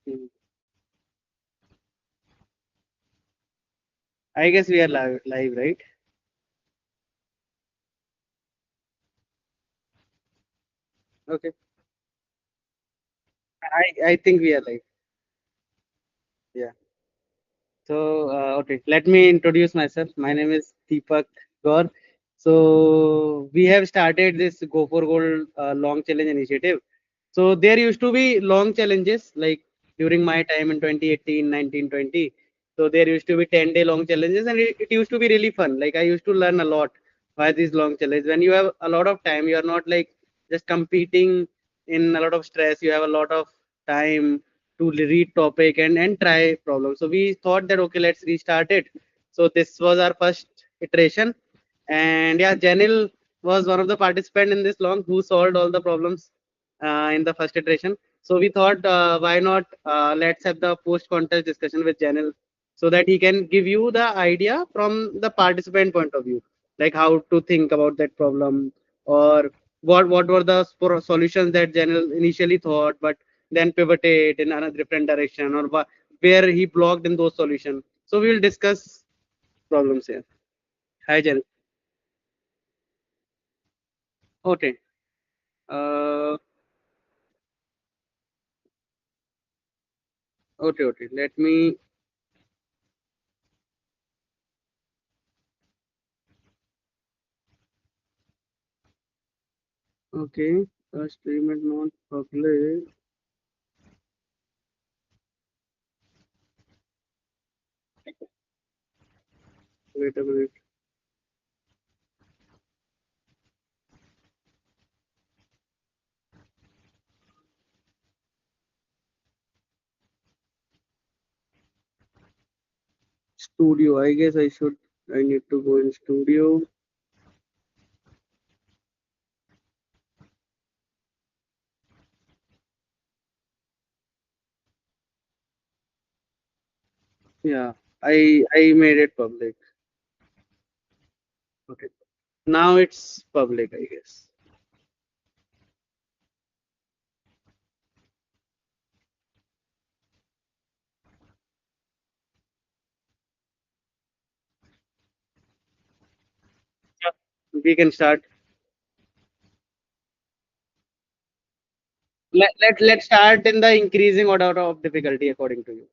Hmm. I guess we are live, right? Okay. I think we are live. Yeah. So, okay, let me introduce myself. My name is Deepak Gaur. So, we have started this Go for Gold long challenge initiative. So, there used to be long challenges like during my time in 2018, 19, 20. So, there used to be 10-day long challenges and it used to be really fun. Like, I used to learn a lot by these long challenges. When you have a lot of time, you are not like just competing in a lot of stress, you have a lot of time to read topic and try problem. So we thought that okay, let's restart it. So this was our first iteration, and yeah, Janil was one of the participant in this long who solved all the problems in the first iteration. So we thought why not let's have the post contest discussion with Janil so that he can give you the idea from the participant point of view, like how to think about that problem or what were the solutions that Janil initially thought but then pivoted in another different direction or where he blocked in those solutions. So we will discuss problems here. Hi, Jen. Okay. Uh, okay, okay. Let me. Okay. Stream is not public. Wait a minute. Studio. I guess I should. I need to go in studio. Yeah. I made it public. Okay. Now it's public, I guess. Yeah. We can start. Let's start in the increasing order of difficulty according to you.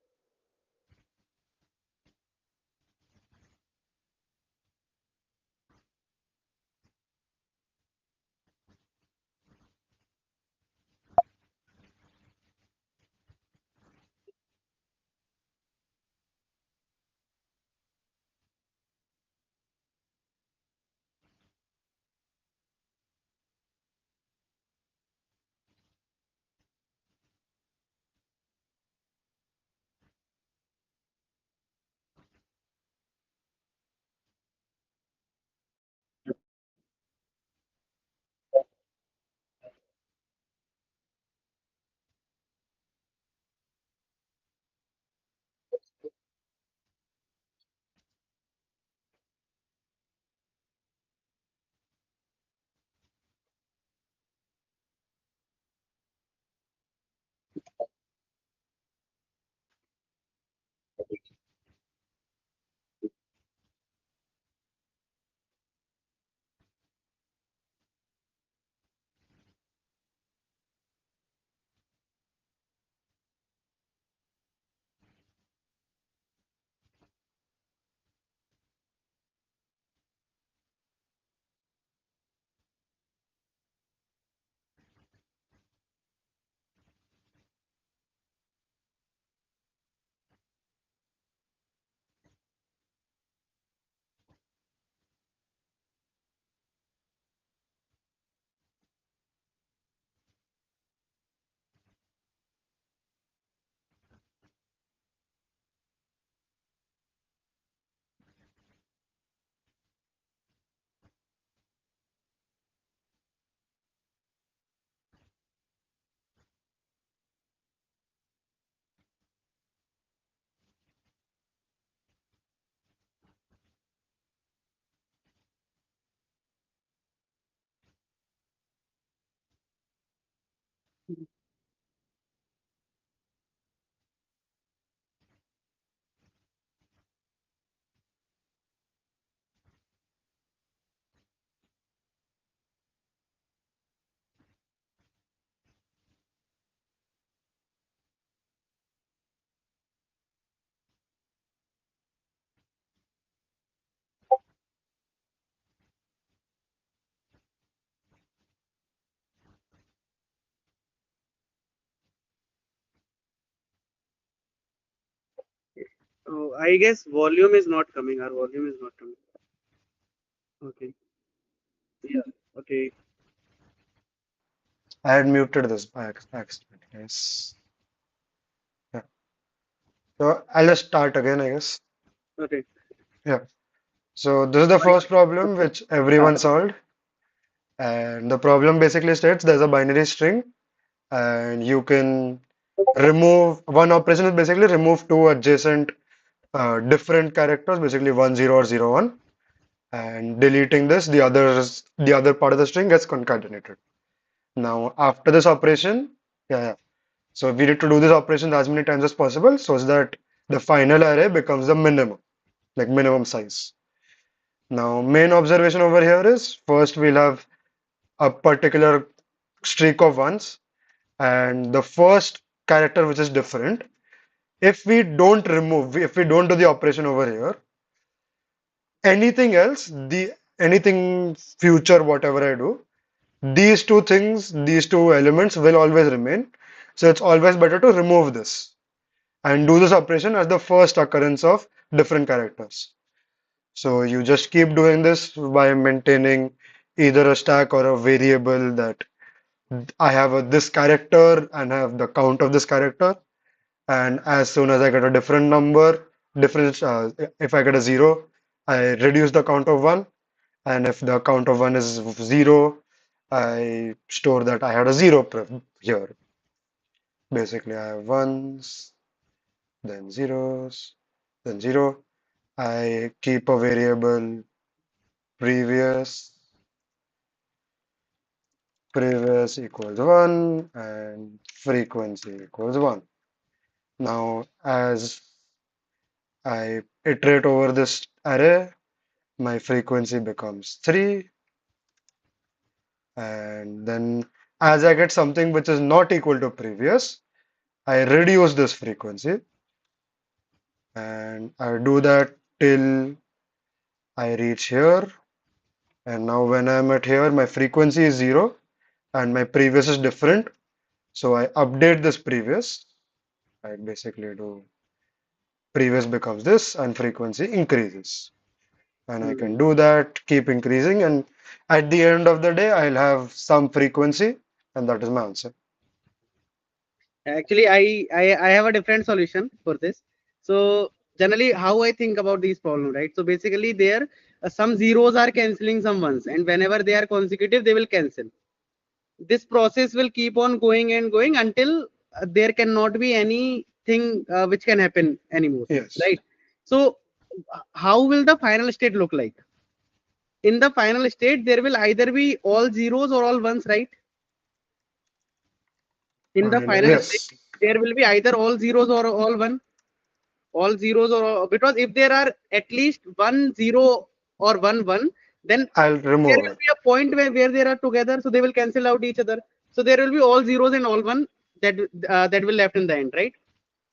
Oh, I guess volume is not coming. Our volume is not coming. Okay. Yeah. Okay. I had muted this by accident. Yes. Yeah. So I'll just start again, I guess. Okay. Yeah. So this is the first problem which everyone solved. And the problem basically states there's a binary string and you can remove one operation is basically remove two adjacent different characters, basically 1 0 or 0 1, and deleting this, the other part of the string gets concatenated. Now after this operation, yeah. So we need to do this operation as many times as possible so that the final array becomes the minimum, like minimum size. Now main observation over here is first we'll have a particular streak of ones and the first character which is different. If we don't remove, if we don't do the operation over here, anything else, the anything future, whatever I do, these two things, these two elements will always remain. So it's always better to remove this and do this operation as the first occurrence of different characters. So you just keep doing this by maintaining either a stack or a variable that I have this character and have the count of this character. And as soon as I get a different number, different, if I get a zero, I reduce the count of one. And if the count of one is zero, I store that I had a zero here. Basically, I have ones, then zeros, then zero. I keep a variable previous, previous equals one, and frequency equals one. Now, as I iterate over this array, my frequency becomes 3, and then as I get something which is not equal to previous, I reduce this frequency, and I do that till I reach here. And now when I'm at here, my frequency is 0 and my previous is different. So I update this previous. I basically do previous becomes this and frequency increases. And I can Hmm. do that, keep increasing, and at the end of the day, I'll have some frequency, and that is my answer. Actually, I have a different solution for this. So generally, how I think about these problems, right? So basically, there some zeros are canceling some ones, and whenever they are consecutive, they will cancel. This process will keep on going and going until there cannot be anything which can happen anymore, Yes, right? So how will the final state look like? In the final state, there will either be all zeros or all ones, right? In the final, final state, yes. there will be either all zeros or all zeros, or because if there are at least 1 0 or 1 1, then I'll there remove will it. be a point where they are together, so they will cancel out each other. So there will be all zeros and all one that will left in the end, right?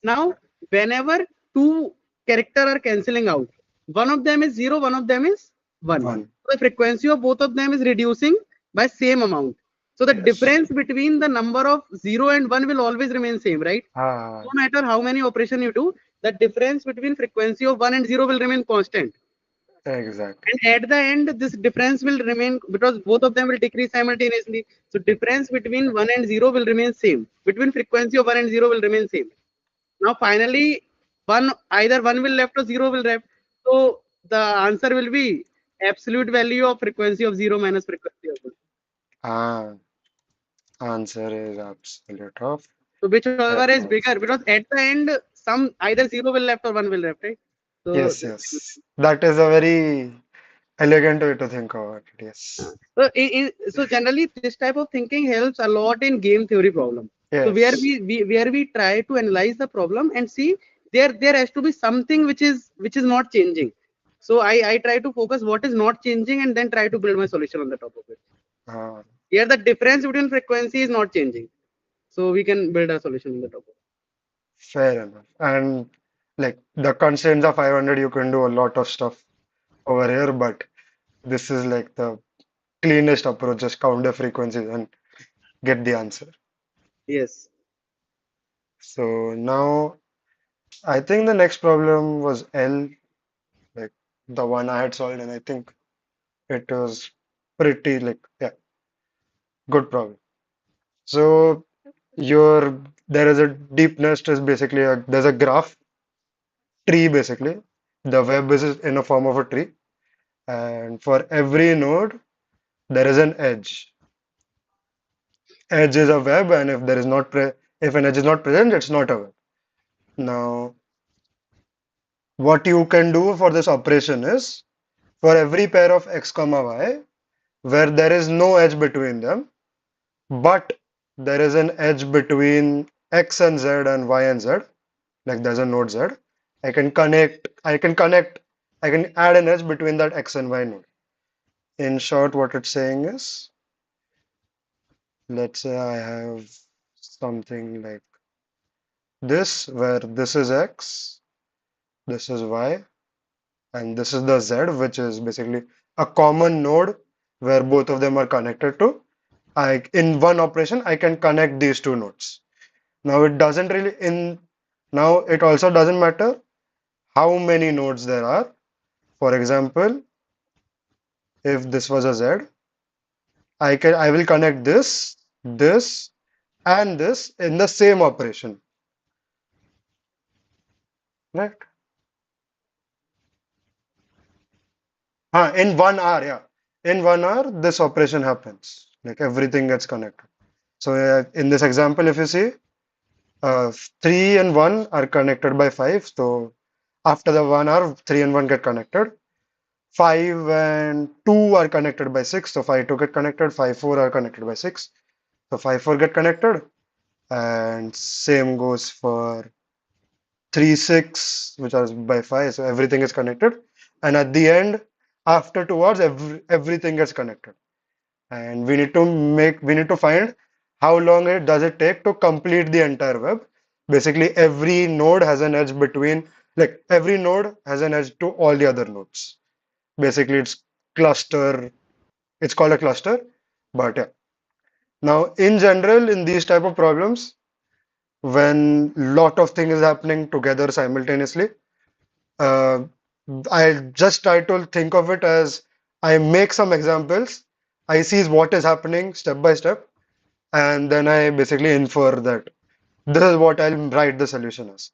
Now, whenever two character are canceling out, one of them is zero, one of them is one. One. So the frequency of both of them is reducing by same amount. So the Yes. difference between the number of zero and one will always remain same, right? No Ah, matter how many operation you do, the difference between frequency of one and zero will remain constant. exactly. And at the end, this difference will remain because both of them will decrease simultaneously. So difference between one and zero will remain same. Between frequency of one and zero will remain same. Now finally, one either one will left or zero will left. So the answer will be absolute value of frequency of zero minus frequency of one. Ah, answer is absolute of So whichever is bigger, frequency. because at the end, some either zero will left or one will left, right? So Yes, yes. That is a very elegant way to think about it. Yes. so generally this type of thinking helps a lot in game theory problem. So Yes. where we try to analyze the problem and see there has to be something which is not changing. So I try to focus what is not changing and then try to build my solution on the top of it. Ah, Here the difference between frequency is not changing. So we can build a solution on the top of fair enough. And like the constraints of 500, you can do a lot of stuff over here, but this is like the cleanest approach. Just count the frequencies and get the answer. it. Yes. So now I think the next problem was L, like the one I had solved, and I think it was pretty like yeah, good problem. So your there is a deep nest is basically there's a graph tree basically. The web is in a form of a tree, and for every node there is an edge. Edge is a web, and if there is not pre if an edge is not present, it's not a web. Now, what you can do for this operation is for every pair of x comma y where there is no edge between them, but there is an edge between x and z and y and z, like there's a node z. I can add an edge between that x and y node. In short, what it's saying is, let's say I have something like this, where this is x, this is y, and this is the z, which is basically a common node where both of them are connected to. In one operation, I can connect these two nodes. Now it doesn't really in now it also doesn't matter how many nodes there are. For example, if this was a Z, I will connect this, and this in the same operation, right? In 1 hour, yeah. In 1 hour, this operation happens. Like everything gets connected. So in this example, if you see, 3 and 1 are connected by 5. So after the 1 hour, 3 and 1 get connected. 5 and 2 are connected by 6. So 5, 2 get connected. 5, 4 are connected by 6. So 5, 4 get connected. And same goes for 3, 6, which are by 5. So everything is connected. And at the end, after 2 hours, everything gets connected. And we need to find how long it does it take to complete the entire web. Basically, every node has an edge between, like every node has an edge to all the other nodes. Basically, cluster, it's called a cluster, but yeah. Now, in general, in these type of problems, when lot of things is happening together simultaneously, uh, I just try to think of it as I make some examples, I see what is happening step by step, and then I basically infer that this is what I'll write the solution as.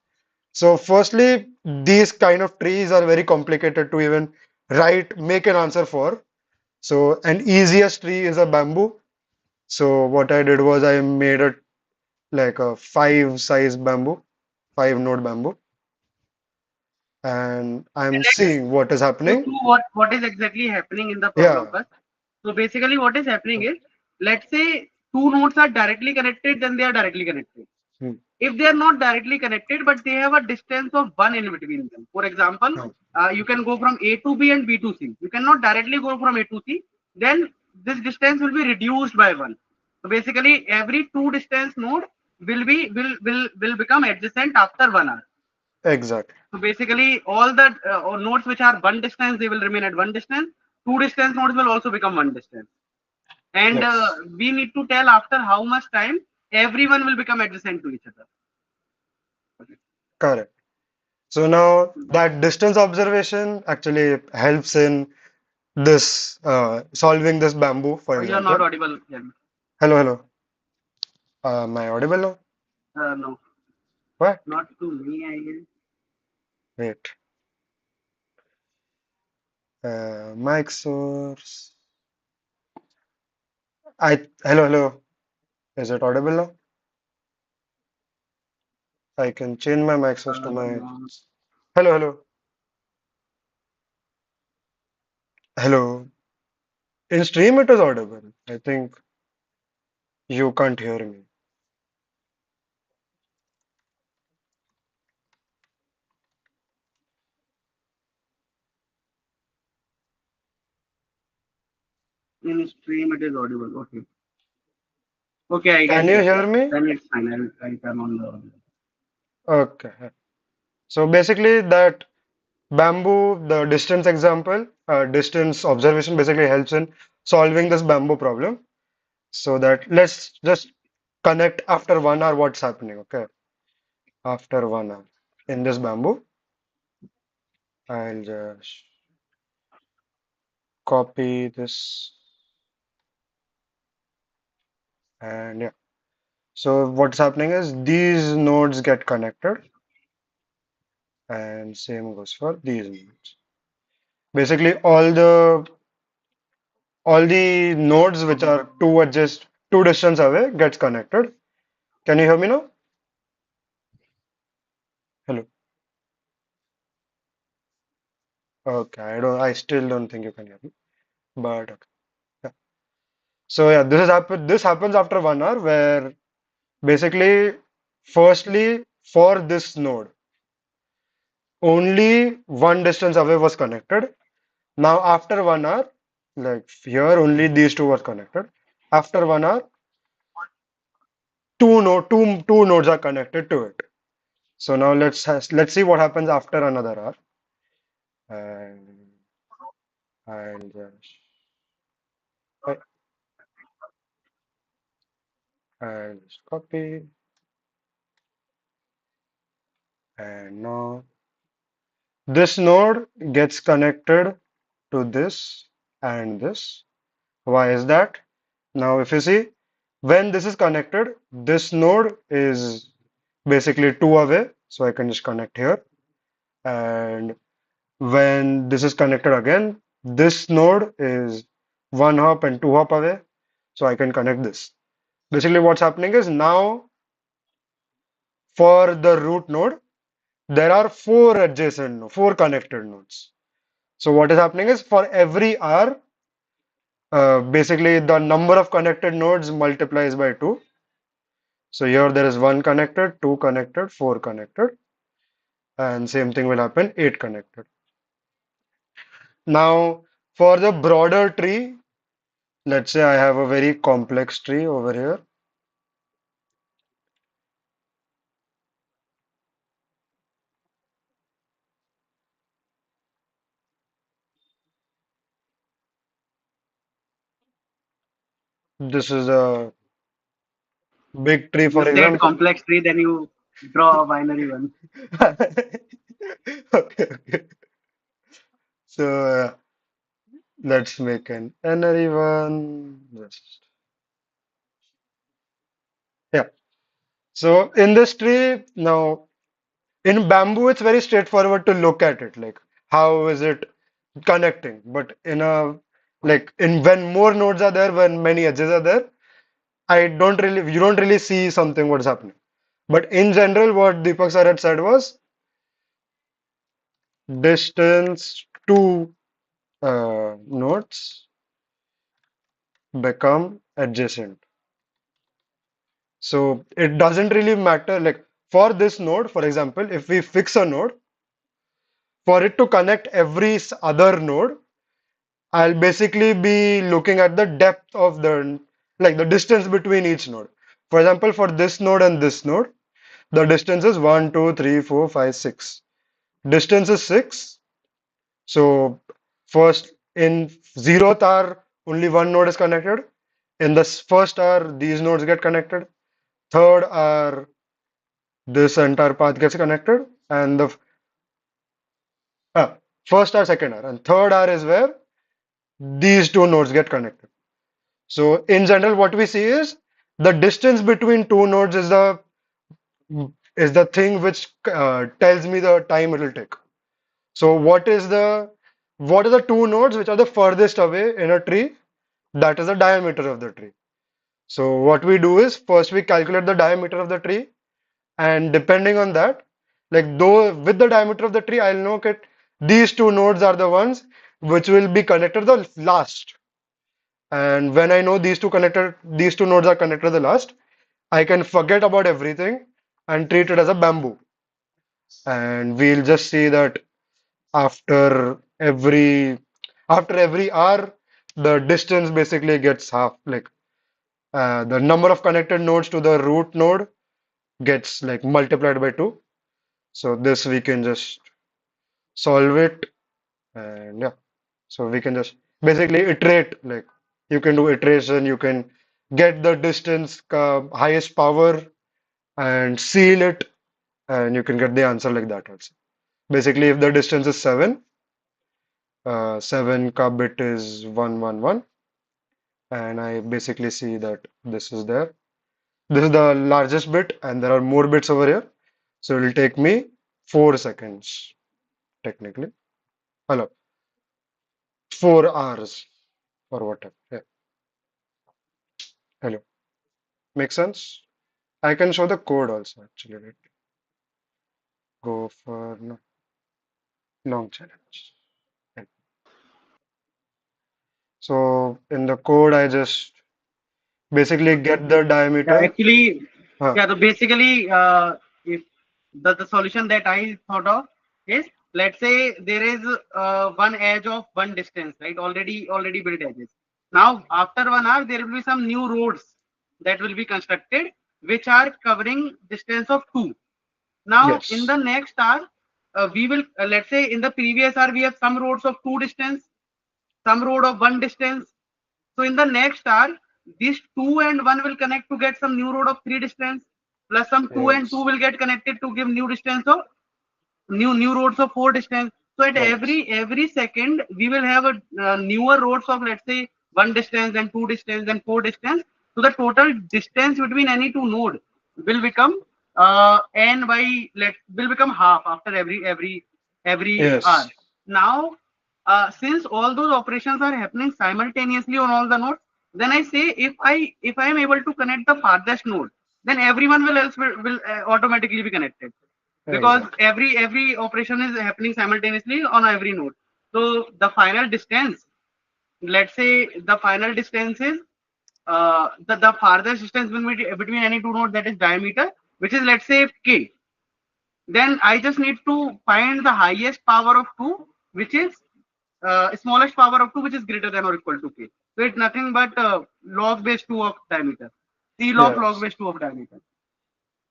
So firstly, these kind of trees are very complicated to even make an answer for. So an easiest tree is a bamboo. So what I did was I made it like a 5 size bamboo, 5 node bamboo, and I'm seeing what is You happening. know what is exactly happening in the problem Yeah. first. So basically, what is happening is, let's say two nodes are directly connected, then they are directly connected. Hmm. If they are not directly connected, but they have a distance of 1 in between them. For example, Hmm. you can go from A to B and B to C. You cannot directly go from A to C. Then this distance will be reduced by 1. So basically, every two distance node will become adjacent after 1 hour. Exactly. So basically, all the nodes which are one distance, they will remain at one distance. Two distance nodes will also become one distance. And Yes. we need to tell after how much time everyone will become adjacent to each other. Correct. So now that distance observation actually helps in this solving this bamboo, for You are not example. audible. Yeah. Hello, hello. Am I audible now? No, What? not to me, I guess. Wait. Mic source. Hello, hello. Is it audible now? I can change my mic source to my. No. Hello, hello. Hello. In stream, it is audible. I think you can't hear me. In stream, it is audible. Okay. Okay, I Can get you it. hear me? Then it's fine. I'll turn on the. Okay. So basically, that bamboo, the distance example, distance observation basically helps in solving this bamboo problem. So that let's just connect after 1 hour what's happening. Okay. After 1 hour. in this bamboo. I'll just copy this and yeah. So what's happening is these nodes get connected and same goes for these nodes. Basically all the nodes which are two distance away gets connected. Can you hear me now? Hello. Okay, I still don't think you can hear me. But okay. Yeah. So yeah, this happens after 1 hour where basically firstly for this node only one distance away was connected. Now after 1 hour, like here only these two were connected. After 1 hour, two nodes are connected to it. So now let's see what happens after another hour. And I'll I- I'll just copy and now this node gets connected to this and this. Why is that? Now if you see when this is connected, this node is basically two away. So I can just connect here. And when this is connected again, this node is one hop and two hop away. So I can connect this. Basically, what's happening is now for the root node, there are four connected nodes. So what is happening is for every R, basically the number of connected nodes multiplies by 2. So here there is one connected, two connected, four connected, and same thing will happen, eight connected. Now, for the broader tree, let's say I have a very complex tree over here. This is a big tree, You for said example. complex tree, then you draw a binary one. Okay, okay. So let's make an NRE one. Just yeah. So in this tree, now in bamboo, it's very straightforward to look at it, like how is it connecting. But in a like in when more nodes are there, when many edges are there, you don't really see something what's happening. But in general, what Deepak sir had said was distance to nodes become adjacent. So it doesn't really matter. Like for this node, for example, if we fix a node, for it to connect every other node, I'll basically be looking at the depth of like the distance between each node. For example, for this node and this node, the distance is 1, 2, 3, 4, 5, 6. Distance is 6. So first in zeroth hour, only one node is connected. In the first hour, these nodes get connected. Third hour, this entire path gets connected. And the uh, first hour, second hour. And third hour is where these two nodes get connected. So in general, what we see is the distance between two nodes is the thing which tells me the time it will take. So what are the two nodes which are the furthest away in a tree? That is the diameter of the tree. So what we do is first we calculate the diameter of the tree, and depending on that, like though with the diameter of the tree, I'll know that these two nodes are the ones which will be connected the last. And when I know these two nodes are connected the last, I can forget about everything and treat it as a bamboo. And we'll just see that after every hour, the distance basically gets half. Like the number of connected nodes to the root node gets like multiplied by 2. So this we can just solve it, and yeah. So we can just basically iterate. Like you can do iteration, you can get the distance highest power and seal it. and you can get the answer like that also. Basically, if the distance is 7, 7 ka bit is 111, and I basically see that this is there. This is the largest bit, and there are more bits over here. So it will take me 4 seconds, technically. Hello, 4 hours or whatever. Yeah. Hello. Make sense? I can show the code also, actually. Let go for long challenge. Yeah. So in the code, I just basically get the Yeah, diameter. actually, Huh. yeah. So basically, if the solution that I thought of is, let's say there is one edge of one distance, right? Already built edges. Now, after 1 hour, there will be some new roads that will be constructed, which are covering distance of two. Now, in Yes. the next hour, we will let's say in the previous hour we have some roads of two distance, some road of one distance. So in the next hour, these two and one will connect to get some new road of three distance, plus some two and two Yes. will get connected to give new distance of new roads of four distance. So at Yes. every second we will have a newer roads of, let's say, one distance and two distance and four distance. So the total distance between any two node will become n by, let will become half after every hour. Yes. Now, since all those operations are happening simultaneously on all the nodes, then I say, if I am able to connect the farthest node, then everyone will automatically be connected, because Exactly. every operation is happening simultaneously on every node. So the final distance, let's say the final distance is the farthest distance between any two nodes, that is diameter, which is, let's say, k. Then I just need to find the highest power of two, which is smallest power of two, which is greater than or equal to k. So it's nothing but log base 2 of diameter. C log Yes. base 2 of diameter.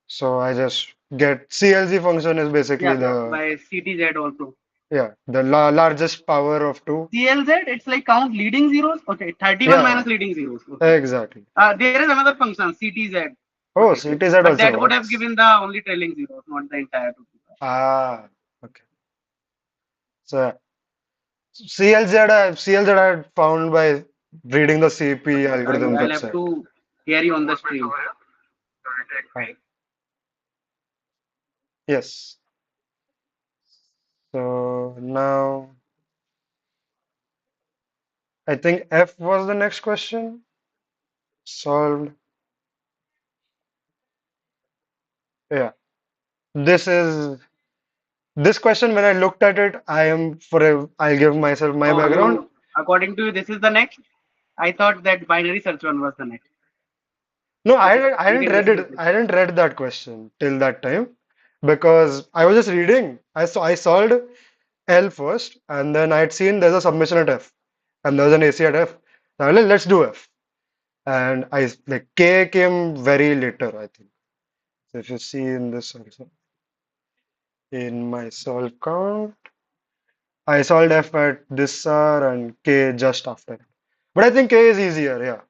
So I just get CLG function is basically Yeah, the, by CTZ also. yeah, the la largest power of two. CLZ, it's like count leading zeros. Okay, 31 minus Yeah, leading zeros. Okay. exactly. There is another function, CTZ. Oh, Okay. CTZ But also that would have works. given the only trailing zeros, not the entire two. Ah, okay. So CLZ I had found by reading the CP Okay. algorithm I'll have website. to carry on the stream. Ah, yes. So now I think F was the next question. Solved. Yeah. This is this question when I looked at it, I'll give myself my Oh, background. according to you, this is the next? I thought that binary search one was the next. No, Okay, I you hadn't can read discuss it. it. I hadn't read that question till that time because I was just reading. I solved L first, and then I'd seen there's a submission at F, and there was an AC at F. So I was like, let's do F, and I like K came very later, I think. So if you see in this also, in my solve count, I solved F at this hour and K just after. But I think K is easier, yeah.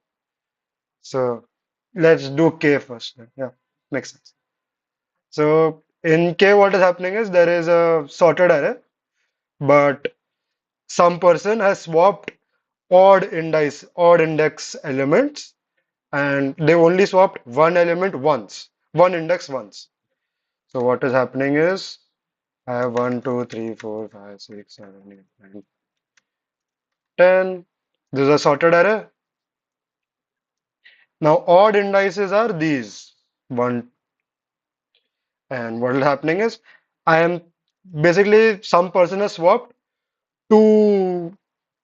So let's do K first then. Yeah, makes sense. So in K, what is happening is there is a sorted array, but some person has swapped odd index elements, and they only swapped one element once, one index once. So what is happening is I have 1, 2, 3, 4, 5, 6, 7, 8, 9, 10. This is a sorted array. Now odd indices are these. One, and what is happening is I am basically some person has swapped two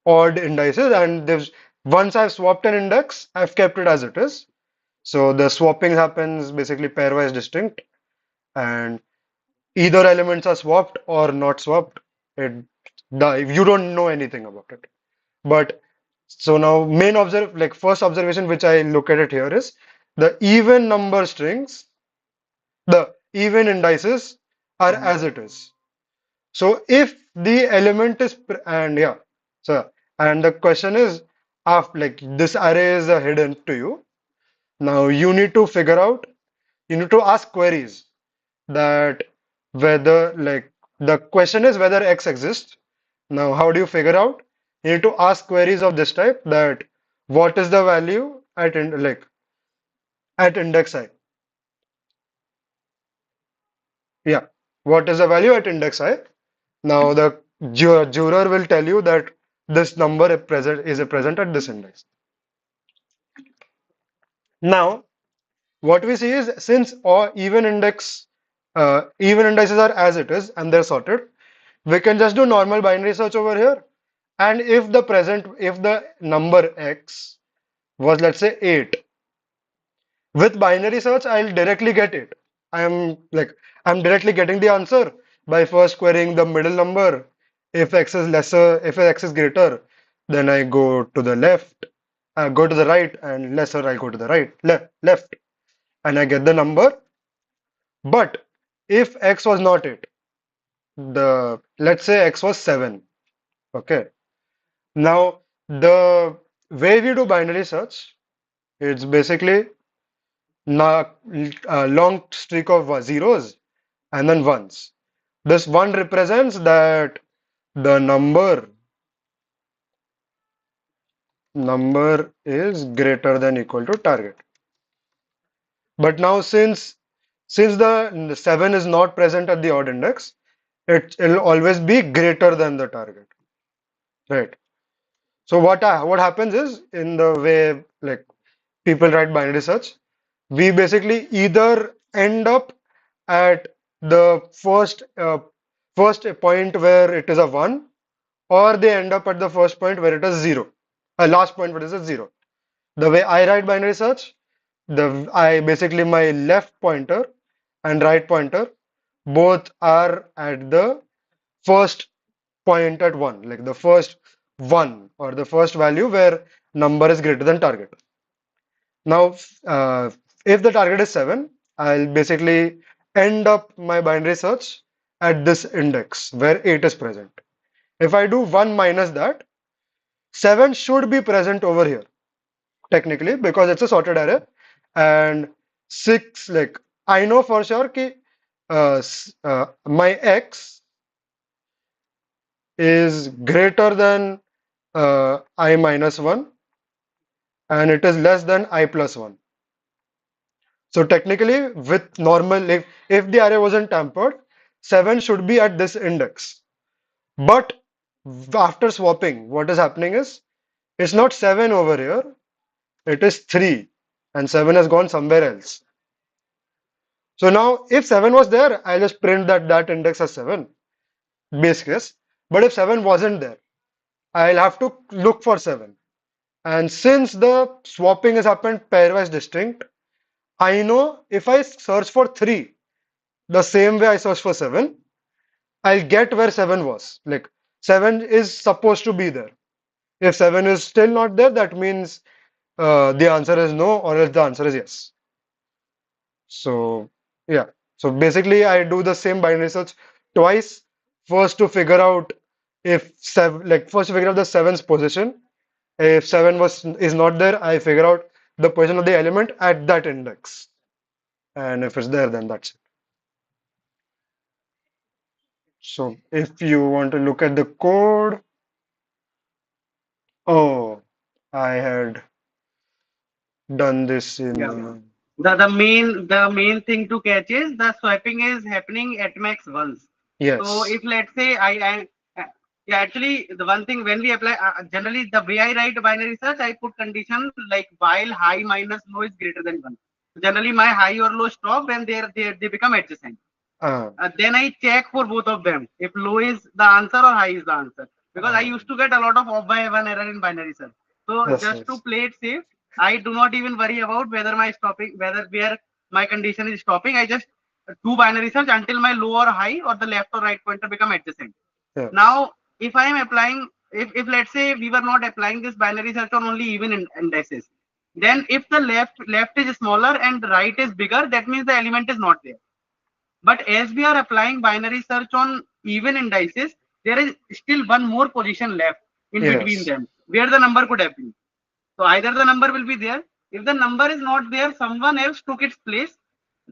odd indices, and there's once I've swapped an index, I've kept it as it is. So the swapping happens basically pairwise distinct, and either elements are swapped or not swapped. It you don't know anything about it. But so now first observation which I look at it here is the even number strings, the even indices are as it is. So if the element is and yeah, so and the question is, after like this array is hidden to you. Now you need to figure out, you need to ask queries that whether like the question is whether X exists. Now, how do you figure out? You need to ask queries of this type that what is the value at at index I? Yeah, what is the value at index I? Now the juror will tell you that this number is present at this index. Now, what we see is since all even indices are as it is and they're sorted, we can just do normal binary search over here. And if the number x was let's say 8, with binary search, I'll directly get it. I'm like I'm directly getting the answer by first querying the middle number. If x is greater, then I go to the left, I go to the right, and lesser I go to the left, and I get the number. But if x was not it, let's say x was 7. Okay. Now the way we do binary search, it's basically a long streak of zeros and then ones. This one represents that the number is greater than equal to target. But now since the 7 is not present at the odd index, it'll always be greater than the target. Right. So what happens is in the way like people write binary search, we basically either end up at the first point where it is a 1, or they end up at the first point where it is 0, a last point where it is a 0. The way I write binary search, the I basically my left pointer and right pointer both are at the first point at 1, like the first 1 or the first value where number is greater than target. Now, if the target is 7, I'll basically end up my binary search at this index where 8 is present. If I do 1 minus that, 7 should be present over here, technically, because it's a sorted array. And 6, like, I know for sure that my x is greater than I minus 1 and it is less than I plus 1. So technically, with normal, if the array wasn't tampered, 7 should be at this index. But after swapping, what is happening is it's not 7 over here, it is 3, and 7 has gone somewhere else. So now, if 7 was there, I'll just print that index as 7, base case. But if 7 wasn't there, I'll have to look for 7. And since the swapping has happened pairwise distinct, I know if I search for 3, the same way I search for 7, I'll get where 7 was. Like 7 is supposed to be there. If 7 is still not there, that means the answer is no, or else the answer is yes. So yeah. So basically, I do the same binary search twice. First to figure out if seven, like first to figure out the seven's position. If 7 is not there, I figure out the position of the element at that index. And if it's there, then that's it. So if you want to look at the code, oh, I had done this in Yeah. The main thing to catch is the swiping is happening at max once. So yes. if let's say yeah, actually the one thing when we apply generally the way I write binary search, I put condition like while high minus low is greater than 1. So generally my high or low stop when they become adjacent. Uh, Then I check for both of them if low is the answer or high is the answer, because I uh, used to get a lot of off by one error in binary search. So yes, just to yes. play it safe, I do not even worry about whether where my condition is stopping. I just do binary search until my low or high or the left or right pointer become adjacent. Yes. Now, if I am applying, if let's say we were not applying this binary search on only even indices, then if the left is smaller and right is bigger, that means the element is not there. But as we are applying binary search on even indices, there is still one more position left in between Yes. them where the number could have been. So either the number will be there. If the number is not there, someone else took its place,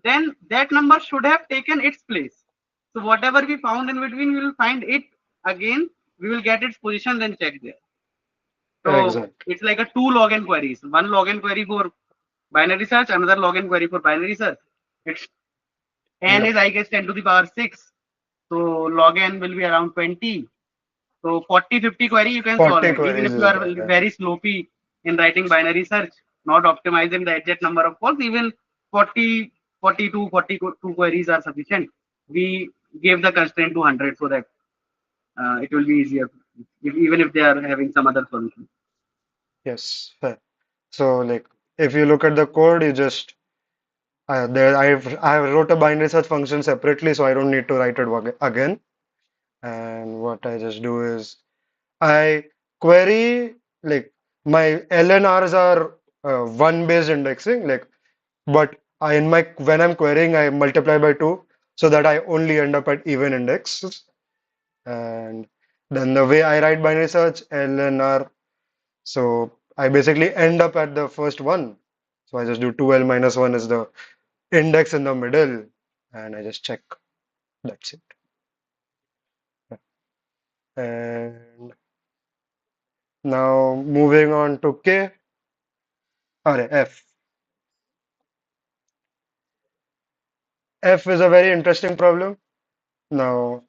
then that number should have taken its place. So whatever we found in between, we will find it again. We will get its position, then check there. So Exactly. it's like a two login queries. One login query for binary search, another login query for binary search. It's n Yeah. is I guess 10 to the power 6. So login will be around 20. So 40, 50 query you can solve 40 it. Even queries if you is are there. Yeah. very sloppy in writing binary search, not optimizing the exact number of calls, even 40, 42, 42 queries are sufficient. We gave the constraint to 100 so that it will be easier, even if they are having some other solution. Yes. Fair. So like if you look at the code, you just I wrote a binary search function separately, so I don't need to write it again. And what I just do is I query like my LNRs are one based indexing, like but I in my when I'm querying I multiply by two so that I only end up at even indexes. And then the way I write binary search LNR, so I basically end up at the first one. So I just do 2L minus 1 is the index in the middle, and I just check. That's it. And now moving on to K, or F. F is a very interesting problem. Now,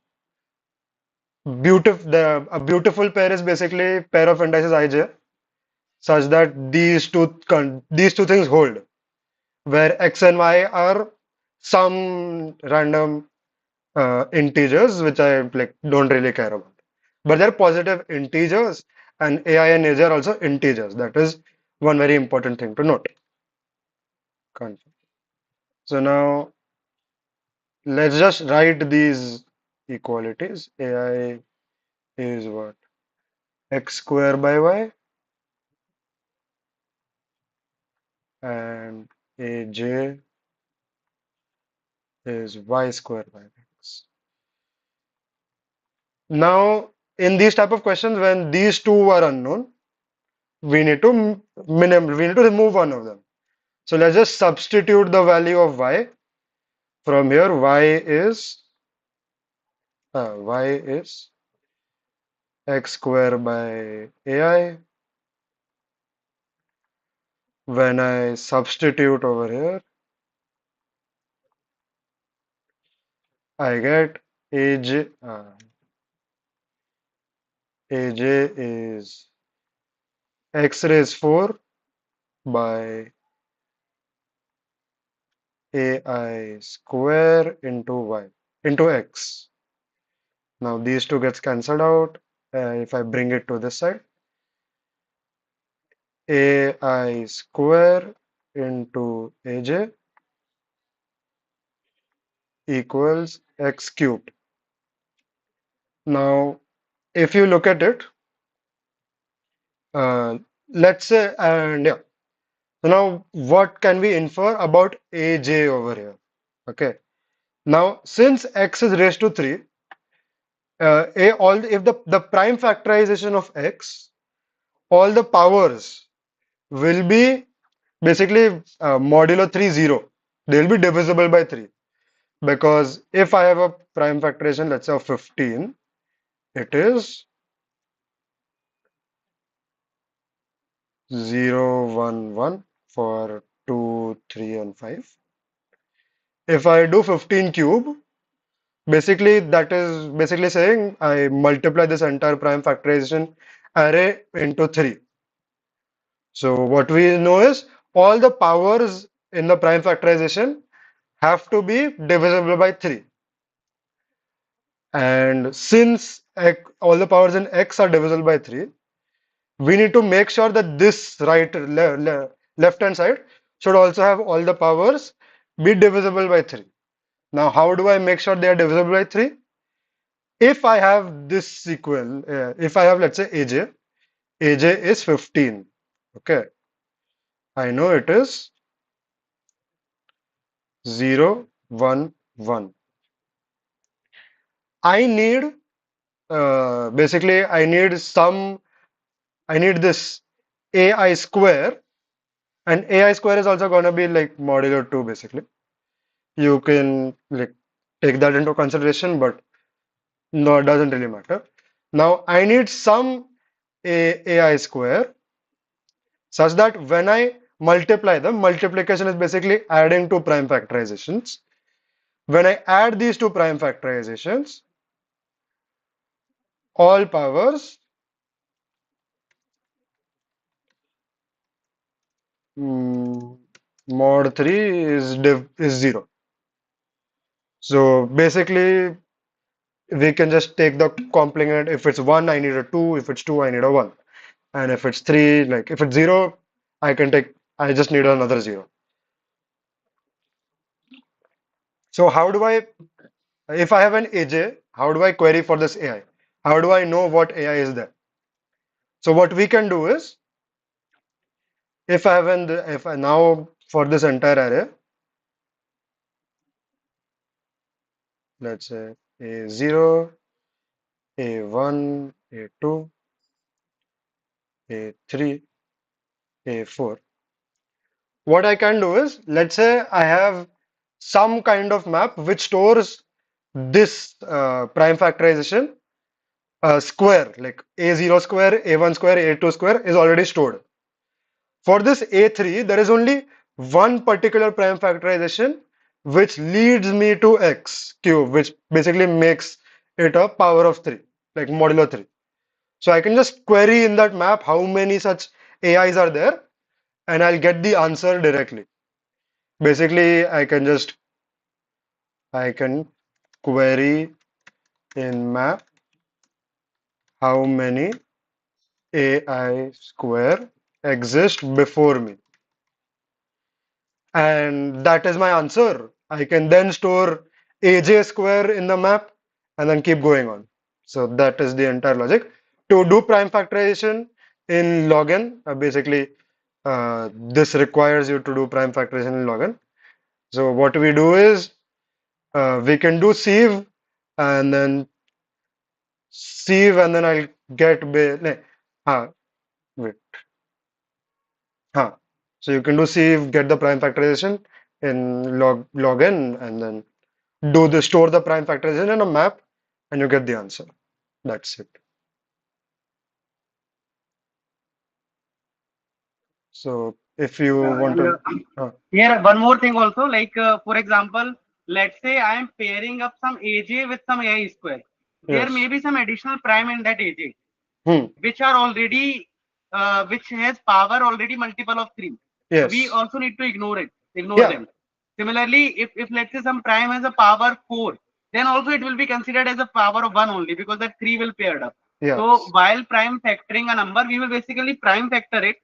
a beautiful pair is basically pair of indices ij, such that these two things hold, where x and y are some random integers which I like don't really care about. But they're positive integers, and AI and age are also integers. That is one very important thing to note. Confirm. So now let's just write these equalities. AI is what? X square by y, and AJ is y square by x. Now, in these type of questions, when these two are unknown, we need to remove one of them. So let's just substitute the value of y from here. Y is x square by ai. When I substitute over here, I get aj is x raised 4 by ai square into y into x. Now these two gets cancelled out. If I bring it to this side, ai square into aj equals x cubed. Now, if you look at it, uh, let's say, and yeah, so now what can we infer about aj over here? Okay, now since x is raised to 3, if the prime factorization of x, all the powers will be basically modulo 3 0. They will be divisible by 3 because if I have a prime factorization, let's say of 15, it is 0, 1, 1 for 2, 3, and 5. If I do 15 cube, basically that is basically saying I multiply this entire prime factorization array into 3. So what we know is all the powers in the prime factorization have to be divisible by 3. And since all the powers in x are divisible by 3, we need to make sure that this left hand side should also have all the powers be divisible by 3. Now, how do I make sure they are divisible by 3? If I have this equal, if I have, let's say, AJ is 15. Okay, I know it is 0, 1, 1. I need, basically, I need this AI square, and AI square is also going to be like modulo 2, basically. You can, like, take that into consideration, but no, it doesn't really matter. Now I need some AI square such that when I multiply them, multiplication is basically adding two prime factorizations. When I add these two prime factorizations, all powers mm, mod 3 is 0. So basically, we can just take the complement. If it's 1, I need a 2. If it's 2, I need a 1. And if it's 3, like if it's 0, I just need another 0. So how do I, if I have an AJ, how do I query for this AI? How do I know what AI is there? So what we can do is, if I have an, if I now for this entire array, let's say A0, A1, A2, A3, A4. What I can do is, let's say I have some kind of map which stores this prime factorization square, like A0 square, A1 square, A2 square is already stored. For this A3, there is only one particular prime factorization which leads me to x cube, which basically makes it a power of 3, like modulo 3. So I can just query in that map how many such AIs are there, and I'll get the answer directly. Basically, I can query in map how many AI square exist before me. And that is my answer. I can then store AJ square in the map and then keep going on. So that is the entire logic. To do prime factorization in login, basically this requires you to do prime factorization in login. So what we do is we can do sieve and then sieve and then I'll get ne, wait, huh. So you can do sieve, get the prime factorization in login and then store the prime factorization in a map and you get the answer. That's it. So if you want And to, uh, here, one more thing also, like for example, let's say I am pairing up some AJ with some AI square. There may yes, be some additional prime in that AJ, hmm, which are already, which has power already multiple of 3. So we yes, also need to ignore yeah, them. Similarly, if let's say some prime has a power 4, then also it will be considered as a power of 1 only because that 3 will paired up. So yes, while prime factoring a number, we will basically prime factor it,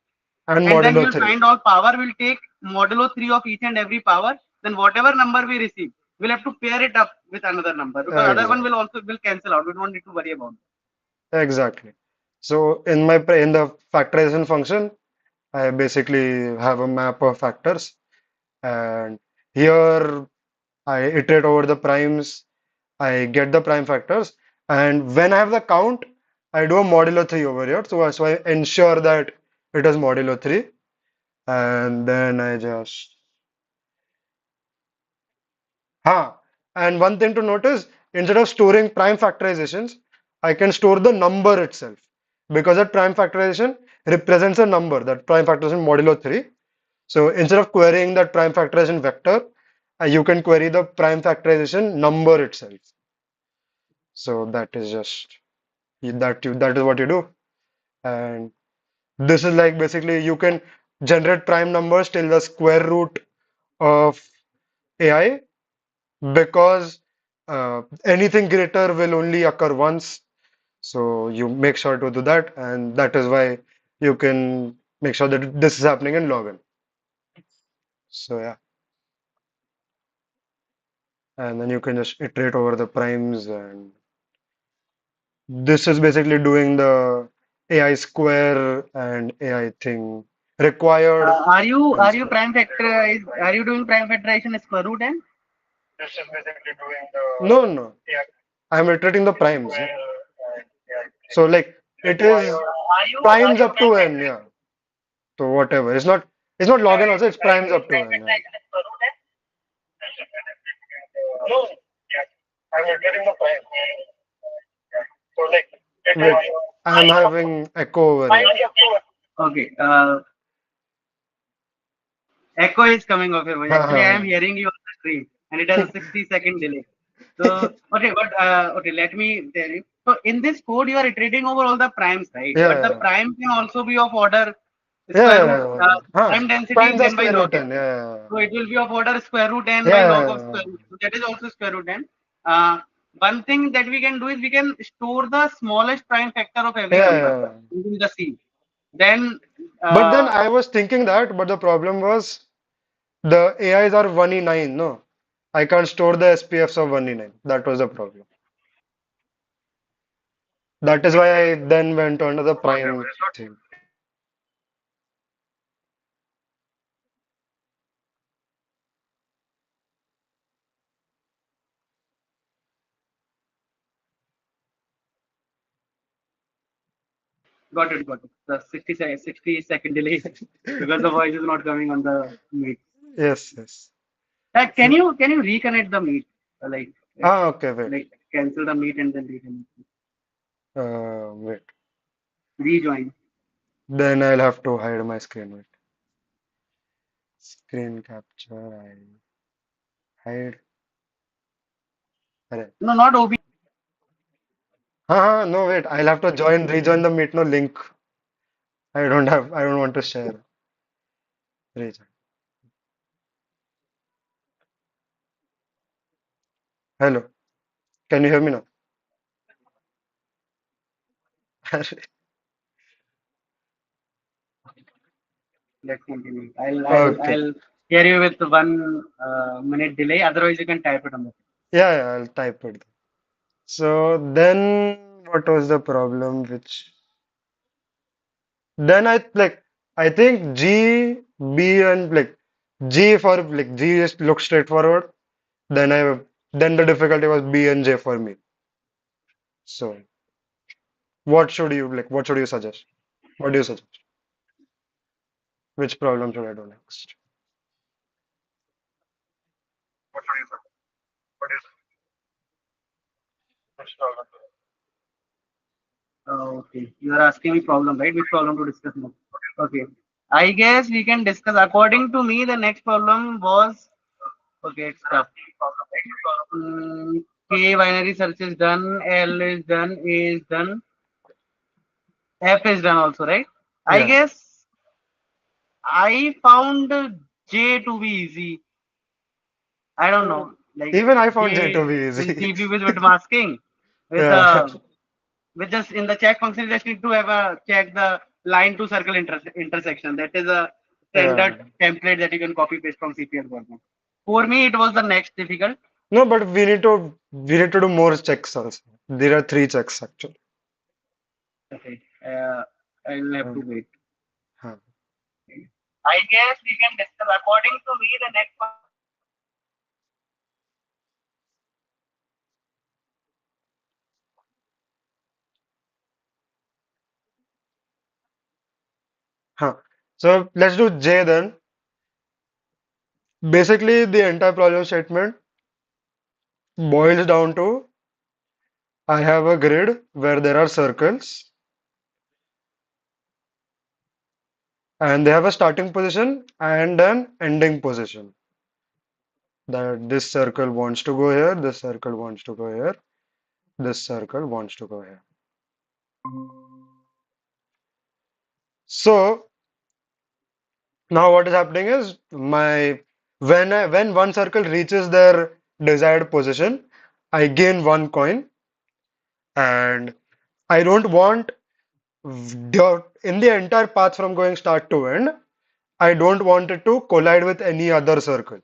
and and then we modulo will 3. find all power. We'll take modulo 3 of each and every power. Then whatever number we receive, we'll have to pair it up with another number because other one Exactly, will cancel out. We don't need to worry about it. exactly. So in the factorization function, I basically have a map of factors, and here I iterate over the primes. I get the prime factors, and when I have the count, I do a modulo 3 over here. So I ensure that it is modulo 3, and then I just and one thing to notice, instead of storing prime factorizations, I can store the number itself because that prime factorization represents a number, that prime factorization modulo 3. So instead of querying that prime factorization vector, you can query the prime factorization number itself. So that is just that is what you do. And this is like basically you can generate prime numbers till the square root of AI because anything greater will only occur once. So you make sure to do that, and that is why you can make sure that this is happening in login. So yeah, and then you can just iterate over the primes, and this is basically doing the AI square and AI thing required and Are you square. prime factor? Are you doing prime factorization square root and No, no, I'm iterating the primes. Yeah. So like it is primes up to n. Yeah. So whatever. It's not log n also, it's primes up to n. Yeah. Wait, I'm having echo over here. Okay. Echo is coming off your voice. Ha, Actually, I am ha. hearing you on the screen, and it has a 60-second delay. So, okay, okay, let me tell you. So, in this code, you are iterating over all the primes, right? But the Yeah, prime can also be of order yeah, square root, yeah. Huh. prime density Primes is are n by square root log n. 10. Yeah, So, it will be of order square root n by log of yeah, square root. So, that is also square root n. One thing that we can do is we can store the smallest prime factor of every yeah, number yeah. into the C. Then, But then uh, I was thinking that, but the problem was the AIs are 1e9, no? I can't store the SPFs of 1e9. That was the problem. That is why I then went on to the prime thing. got it. The 60-second delay because the voice is not coming on the meet. Yes, yes. Can you reconnect the meet? Like uh, Ah, okay, wait. like cancel the meet and then reconnect. Wait. Rejoin. Then I'll have to hide my screen. Wait. Screen capture. I hide. Arre. No, not OB. No, wait. I'll have to rejoin the meet. No link. I don't want to share. Rejoin. Hello. Can you hear me now? Let's continue. Okay. I'll hear you with 1 minute delay. Otherwise, you can type it on the. Yeah, I'll type it. So then what was the problem which then I think G, B and G for G just looked straightforward. Then I then the difficulty was B and J for me. So what should you suggest? What do you suggest? Which problem should I do next? Okay, you are asking me problem, right? Which problem to discuss now? Okay, I guess we can discuss. According to me, the next problem was okay. It's tough. K binary search is done. L is done. A is done. F is done also, right? I Yeah. guess I found J to be easy. I don't know, like Even I found J J to be in easy. CPU with masking, with Yeah. with just in the check function, you just need to have a check the line to circle intersection. That is a Yeah. standard template that you can copy paste from CPU algorithm. For me, it was the next difficult. No, but we need to do more checks also. There are three checks actually. Okay, I'll have to Um, wait. huh. I guess we can discuss. According to me, the next one. Huh. So let's do J then. Basically, the entire problem statement boils down to I have a grid where there are circles and they have a starting position and an ending position. That this circle wants to go here, this circle wants to go here, this circle wants to go here. So now what is happening is when one circle reaches their desired position, I gain one coin and I don't want in the entire path from going start to end, I don't want it to collide with any other circle.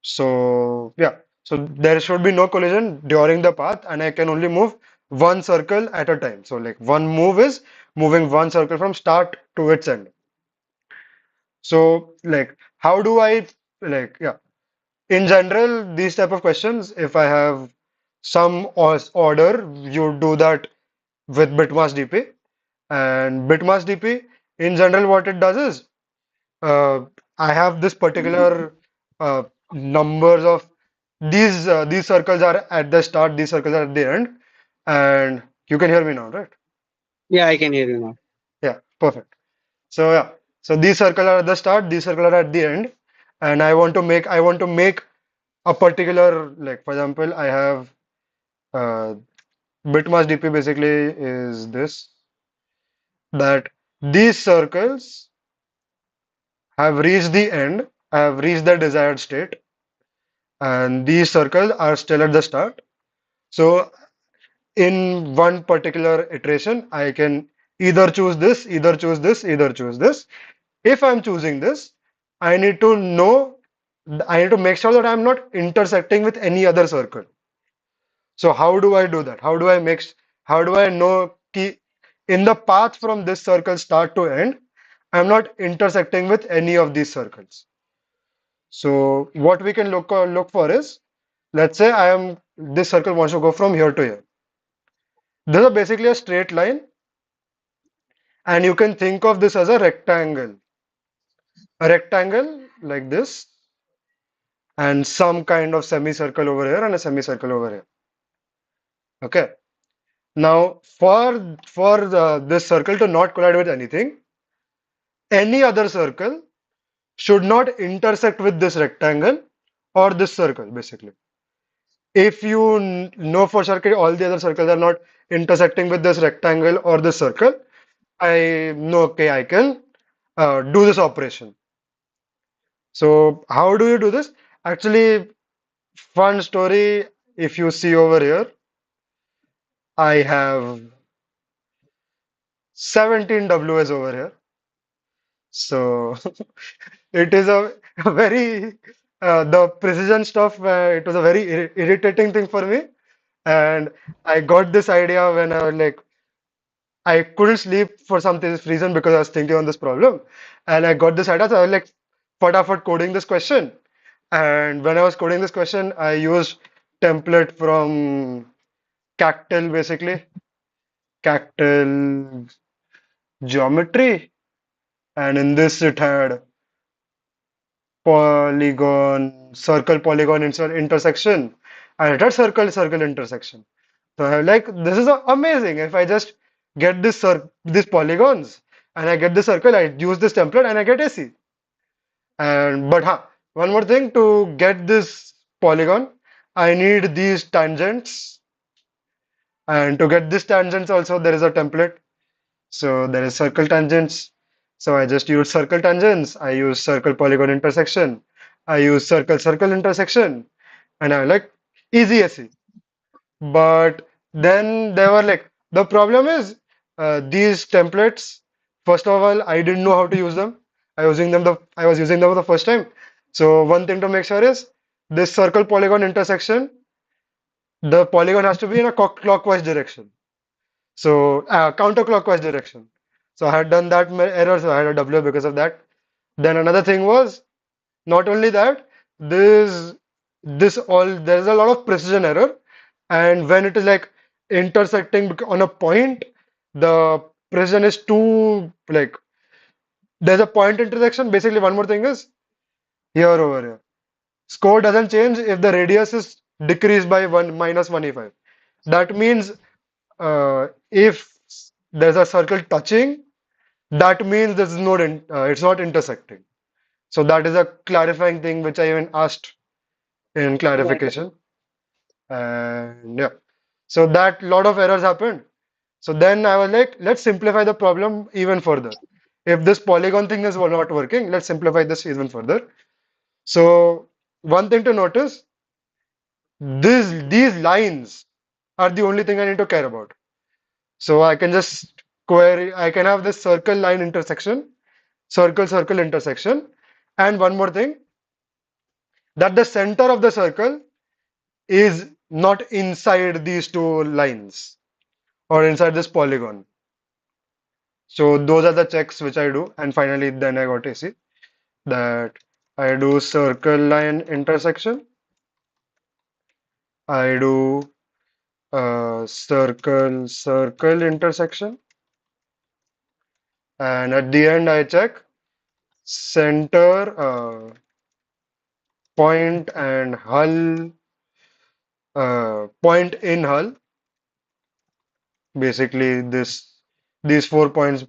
So yeah, so there should be no collision during the path and I can only move one circle at a time. So like one move is moving one circle from start to its end. So like how do I yeah, in general these type of questions if I have some order you do that with bitmass dp and bitmass dp in general what it does is uh, I have this particular numbers of these circles are at the start, these circles are at the end, and you can hear me now, right? Yeah, I can hear you now. Yeah, perfect. So yeah, so these circles are at the start, these circles are at the end, and I want to make a particular, like for example, I have bit mass dp basically is this, that these circles have reached the end, have reached the desired state, and these circles are still at the start. So in one particular iteration, I can either choose this, either choose this, either choose this. If I'm choosing this, I need to know, I need to make sure that I'm not intersecting with any other circle. So how do I do that? How do I know ki in the path from this circle start to end, I'm not intersecting with any of these circles. So what we can look for is, let's say this circle wants to go from here to here. This is basically a straight line, and you can think of this as a rectangle. A rectangle like this, and some kind of semicircle over here and a semicircle over here. Okay. Now, this circle to not collide with anything, any other circle should not intersect with this rectangle or this circle, basically. If you know for sure that all the other circles are not intersecting with this rectangle or this circle, I know, okay, I can do this operation. So how do you do this? Actually, fun story. If you see over here, I have 17 WS over here. So it is a very the precision stuff. It was a very irritating thing for me, and I got this idea when I was like I couldn't sleep for some reason because I was thinking on this problem, and I got this idea. So I was like, fatafat coding this question. And when I was coding this question, I used template from Cactal, basically Cactal geometry, and in this it had circle polygon intersection, and it had circle intersection. So I was like, this is amazing. If I just get these polygons and I get the circle, I use this template and I get AC. And but one more thing, to get this polygon, I need these tangents, and to get this tangents also there is a template. So there is circle tangents. So I just use circle tangents. I use circle polygon intersection. I use circle intersection, and I like easy SE. But then they were like, the problem is these templates. First of all, I didn't know how to use them. I was using them for the first time. So one thing to make sure is this circle polygon intersection. The polygon has to be in a clockwise direction. So counterclockwise direction. So I had done that error, so I had a W because of that. Then another thing was, not only that, this there's a lot of precision error, and when it is like intersecting on a point, the precision is too like there's a point intersection. Basically, one more thing is here over here. Score doesn't change if the radius is decreased by 1 - 1e5. That means if there's a circle touching, that means it's not intersecting. So that is a clarifying thing which I even asked in Right. clarification. And yeah, so that lot of errors happened. So then I was like, let's simplify the problem even further. If this polygon thing is not working, let's simplify this even further. So one thing to notice, these lines are the only thing I need to care about. So I can just I can have this circle line intersection, circle intersection, and one more thing, that the center of the circle is not inside these two lines or inside this polygon. So those are the checks which I do, and finally then I got to see that I do circle line intersection, I do circle intersection, and at the end I check center, point and hull point in hull. Basically, these 4 points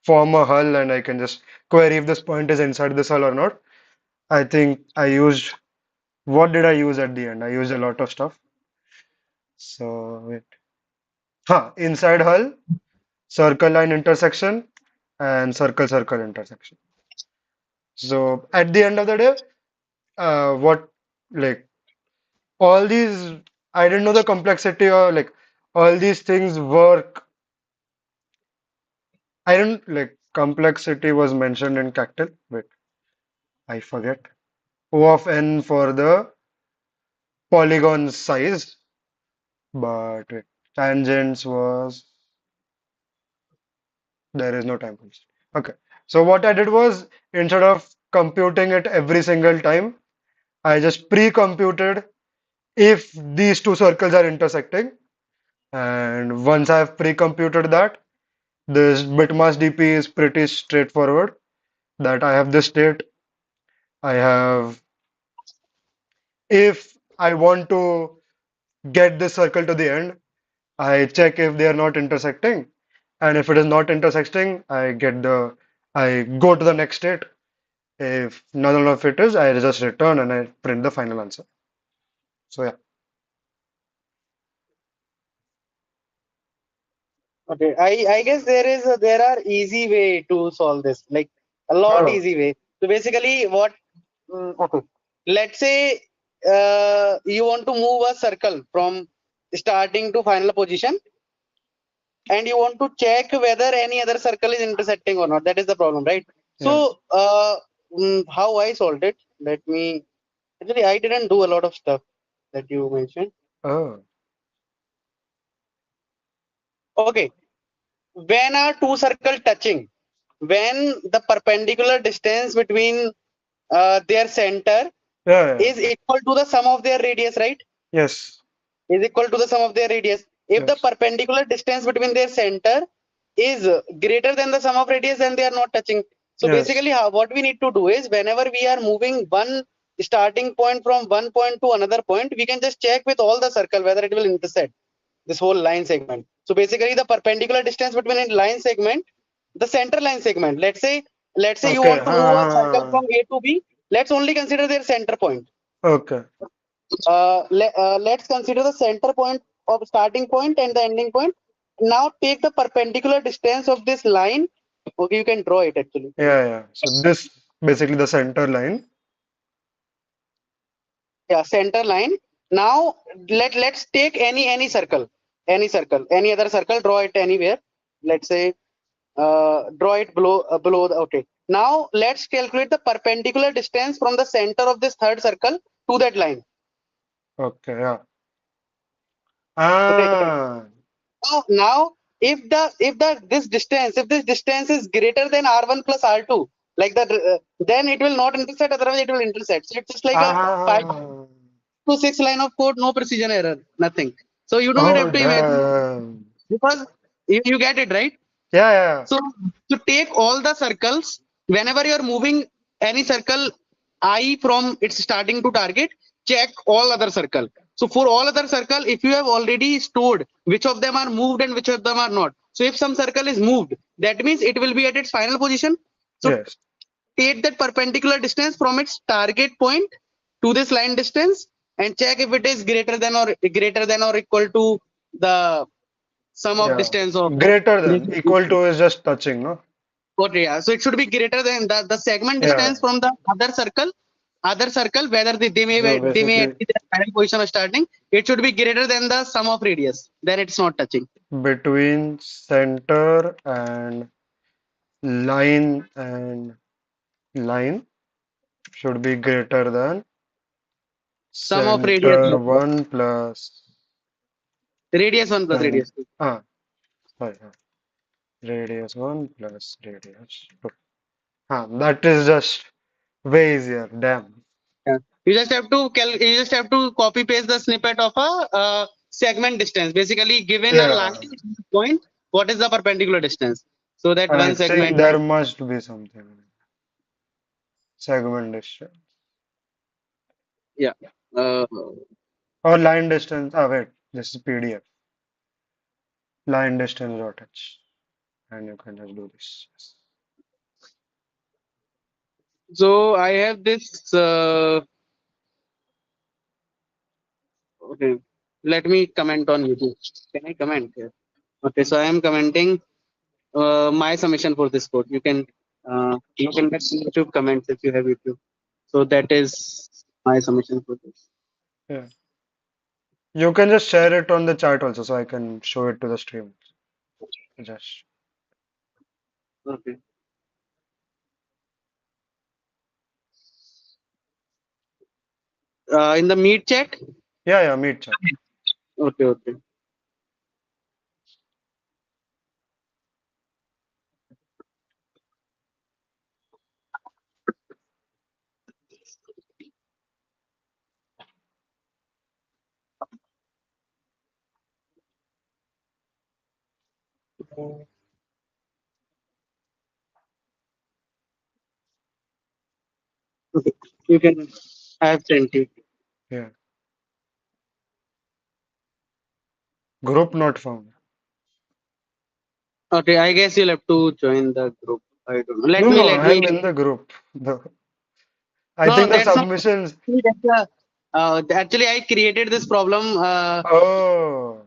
form a hull, and I can just query if this point is inside this hull or not. I think I used what did I use at the end? I used a lot of stuff. So wait. Inside hull, circle line intersection, and circle circle intersection. So at the end of the day, what like all these I didn't know the complexity or like all these things work. I didn't like complexity was mentioned in Cactal. Wait, I forget. O of n for the polygon size, but wait, tangents was there is no time constant. Okay, so what I did was instead of computing it every single time, I just pre-computed if these two circles are intersecting, and once I've pre-computed that, this bitmass dp is pretty straightforward. That I have this state, I have if I want to get this circle to the end, I check if they are not intersecting, and if it is not intersecting, I go to the next state. If none of it is, I just return and I print the final answer. So yeah. Okay, I guess there are easy way to solve this, like a lot Oh, easy way. So basically, okay, let's say you want to move a circle from starting to final position, and you want to check whether any other circle is intersecting or not. That is the problem, right? yeah. So how I solved it? Let me actually I didn't do a lot of stuff that you mentioned. Oh, Okay, when are two circles touching? When the perpendicular distance between their center yeah, yeah. is equal to the sum of their radius, right? Yes, Is equal to the sum of their radius. If the yes, perpendicular distance between their center is greater than the sum of radius, then they are not touching. So yes. basically, what we need to do is whenever we are moving one starting point from one point to another point, we can just check with all the circle whether it will intersect this whole line segment. So basically, the perpendicular distance between a line segment, the center line segment. Let's say you Okay. want to move a circle from A to B. Let's only consider their center point. Okay. Let's consider the center point of starting point and the ending point. Now take the perpendicular distance of this line. Okay, you can draw it actually. Yeah, yeah. So this basically the center line. Yeah, center line. Now let's take any other circle, draw it anywhere. Let's say draw it below the, okay. Now let's calculate the perpendicular distance from the center of this third circle to that line. Okay, yeah. Okay. Ah, Now if this distance is greater than r1 plus r2, like that, then it will not intersect. Otherwise, it will intersect. So it's just like a five ah. to six line of code, no precision error, nothing. So you don't Oh, have to imagine damn. because you get it right. Yeah, yeah. So to take all the circles, whenever you are moving any circle I from its starting to target, check all other circle. So for all other circle, if you have already stored which of them are moved and which of them are not. So if some circle is moved, that means it will be at its final position. So Yes. take that perpendicular distance from its target point to this line distance and check if it is greater than or equal to the sum of Yeah. distance of Greater this. than. Equal to is just touching, no? Okay, yeah. So it should be greater than the segment Yeah. distance from the other circle, whether So they may basically be the final position of starting. It should be greater than the sum of radius. Then it's not touching. between center and line should be greater than Sum of radius. center 1 plus Radius one plus center, radius two. ah, sorry, radius 1 plus radius 2. That is just way easier. Damn. Yeah. You just have to copy paste the snippet of a segment distance. Basically, given a line Yeah, point, what is the perpendicular distance? So that I one think segment. there must be something. Segment distance. Yeah. Uh, Or line distance. Ah, wait, this is PDF. Line distance dot h, and you can just do this. Yes. So I have this. Okay, let me comment on YouTube. Can I comment here? Okay, so I am commenting my submission for this code. You can get YouTube comments if you have YouTube. So that is my submission for this. Yeah. You can just share it on the chat also, so I can show it to the stream. Just Okay. In the meet chat. yeah, yeah, meet chat. Okay, okay. Okay. You can. I have sent you. Yeah. Group not found. Okay, I guess you'll have to join the group. I don't know. Let No, me. no, Let me. I'm in the group. I No, think the that's not. submissions. That's actually, I created this problem Oh,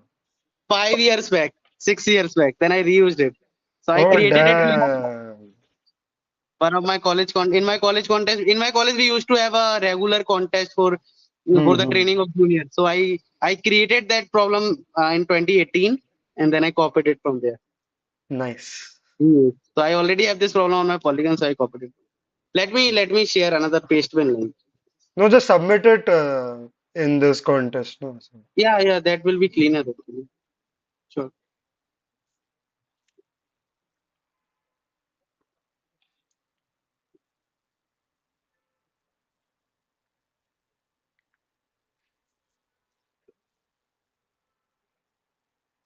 5 years back, 6 years back. Then I reused it. So I oh, created it in damn. one of my in my college contest. In my college, we used to have a regular contest for the Hmm. training of juniors. So I created that problem in 2018, and then I copied it from there. Nice. So I already have this problem on my polygon, so I copied it. Let me share another pastebin link. No, just submit it in this contest. No, so Yeah, yeah, that will be cleaner. Actually. Sure.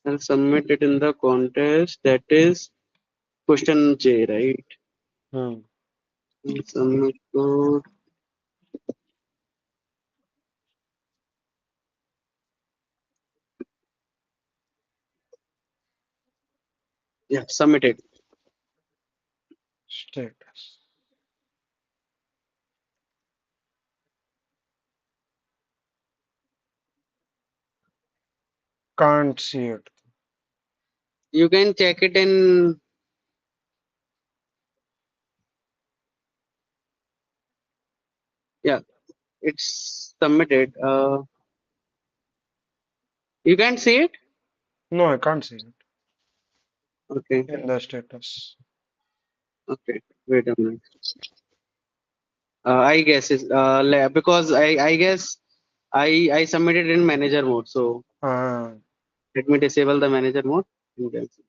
I'll submit it in the contest. That is question J, right? hmm. Submit code. Yeah, submit it. Status. Can't see it. You can check it in. Yeah, it's submitted. You can't see it. No, I can't see it Okay, in the status. okay. Wait a minute. I guess it's because I guess I submitted in manager mode. So Ah, let me disable the manager mode. You can see.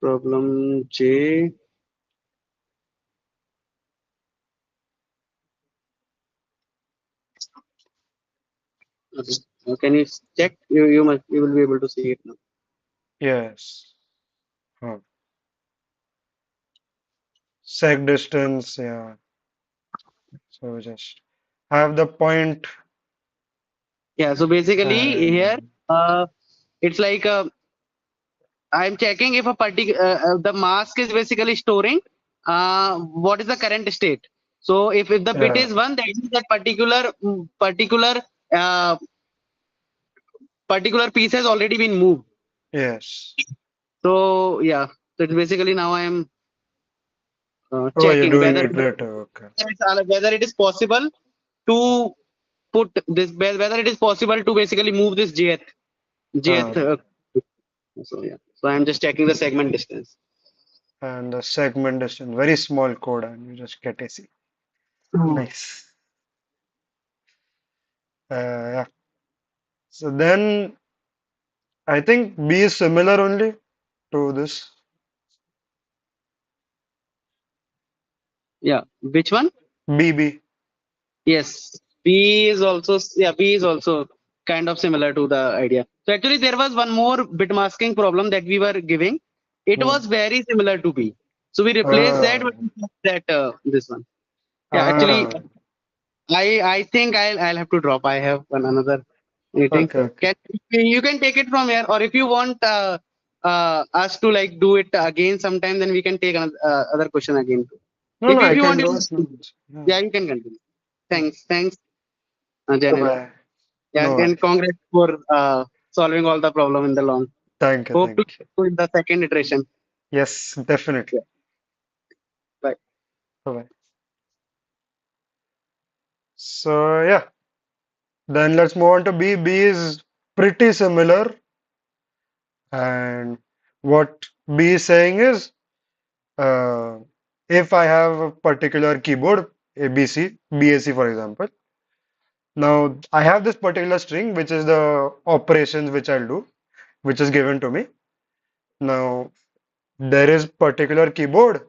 Problem J. Okay. Can you check? You will be able to see it now. yes. Huh. Seg distance, yeah. So just have the point Yeah. So basically here, and uh, it's like I'm checking if a the mask is basically storing what is the current state. So if the bit yeah, is one, that means that uh, particular piece has already been moved. yes. So yeah, so it's basically now I am Oh, you're checking doing it later. Okay. whether it is possible to put this whether it is possible to basically move this jth. Ah, So yeah, so I'm just checking the segment distance. and the segment distance, very small code, and you just get AC. Nice. Yeah. So then I think B is similar only to this. Yeah, which one? BB. Yes, B is also kind of similar to the idea. So actually there was one more bit masking problem that we were giving. It Hmm. was very similar to B. So we replaced that Ah, with that this one. Yeah, actually ah, I think I'll have to drop. I have another meeting. Okay, okay. Can you can take it from here, or if you want us to like do it again sometime, then we can take another other question again. No, no, If I you can want it, do it now. Yeah. yeah, you can continue. Yeah. Thanks, Janet. Bye-bye. Yeah, No and worries. congrats for solving all the problem in the long. Thank you, Hope to thank you. do in the second iteration. Yes, definitely. Yeah, bye. Bye-bye. So yeah, then let's move on to B. B is pretty similar, and what B is saying is, uh, if I have a particular keyboard, ABC, BAC for example, now I have this particular string which is the operations which I'll do, which is given to me. Now there is particular keyboard,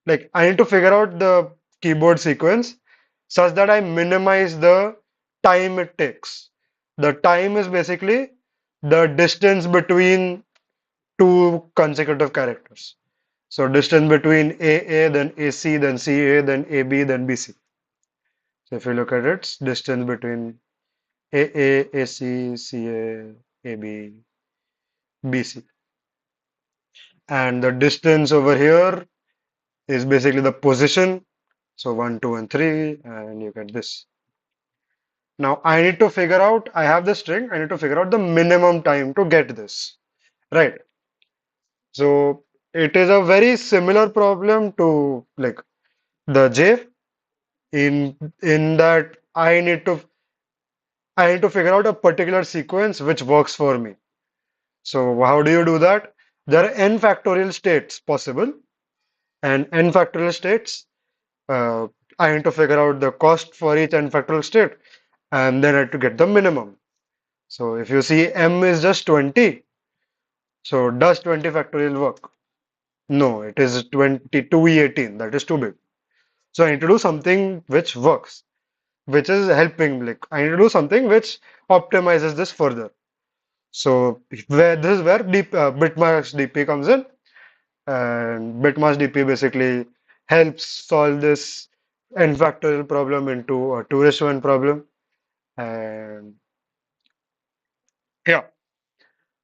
like I need to figure out the keyboard sequence such that I minimize the time it takes. The time is basically the distance between two consecutive characters. So distance between AA, then AC, then CA, then AB, then BC. So if you look at it, it's distance between AA, AC, CA, AB, BC. And the distance over here is basically the position. So 1, 2, and 3, and you get this. Now I need to figure out, I have the string, I need to figure out the minimum time to get this. Right. So it is a very similar problem to like the J in that I need to figure out a particular sequence which works for me. So how do you do that? There are n factorial states possible, and n factorial states, uh, I need to figure out the cost for each n factorial state, and then I have to get the minimum. So if you see m is just 20, so does 20 factorial work? No, it is 22E18. That is too big. So I need to do something which works, which is helping. Like I need to do something which optimizes this further. So where this is where bitmax DP comes in, and bitmax DP basically helps solve this n factorial problem into a 2 raised to n problem. And yeah,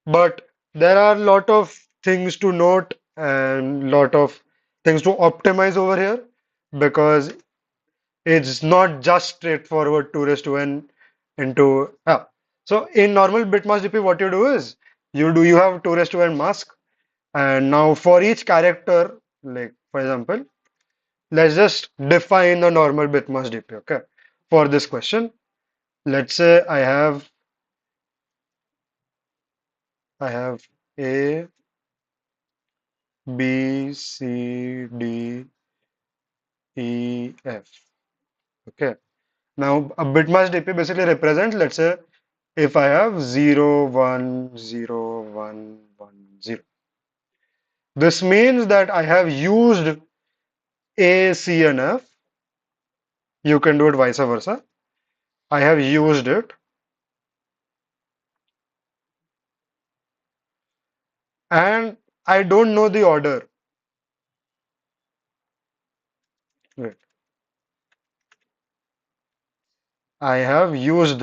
but there are a lot of things to note and lot of things to optimize over here because it's not just straightforward 2 raised to n into So in normal bitmask DP, what you do is you have 2 raised to n mask, and now for each character, like for example, let's just define a normal bitmask DP. Okay, for this question, let's say I have A, B, C, D, E, F. Okay. Now a bitmask DP basically represents, let's say, if I have 0, 1, 0, 1, 1, 0. This means that I have used A, C, and F. You can do it vice versa. I have used it, and I don't know the order. Wait. I have used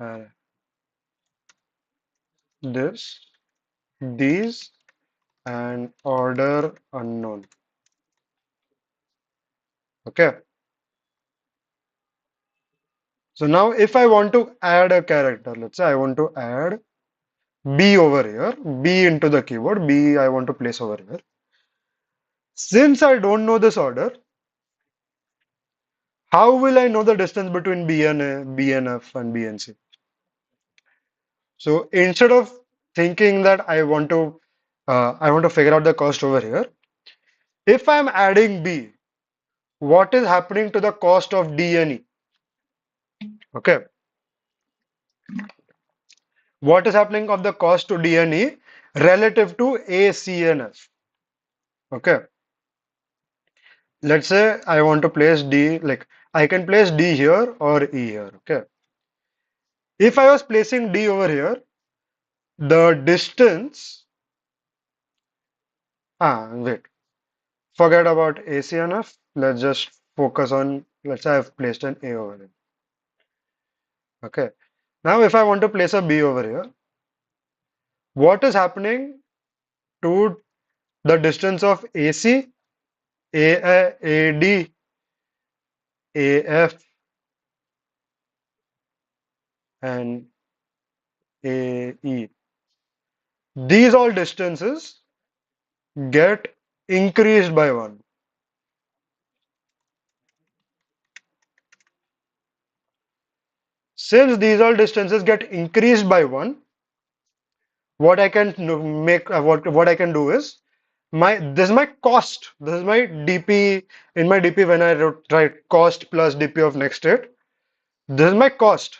uh, this, these, and order unknown. Okay. So now if I want to add a character, let's say I want to add B over here, B into the keyboard, B I want to place over here. Since I don't know this order, how will I know the distance between B and A, B and F and B and C? So instead of thinking that I want to figure out the cost over here, if I'm adding B, what is happening to the cost of D and E? Okay. What is happening of the cost to D and E relative to A, C, and F? Okay. Let's say I want to place D, like I can place D here or E here. Okay. If I was placing D over here, the distance, wait. Forget about AC and F. Let's just focus on, let's say I've placed an A over here. Okay. Now, if I want to place a B over here, what is happening to the distance of AC, AD, AF, and AE? These all distances get increased by 1. Since these all distances get increased by 1, what I can make what I can do is my this is my cost. This is my DP. In my DP, when I write cost plus DP of next state, this is my cost.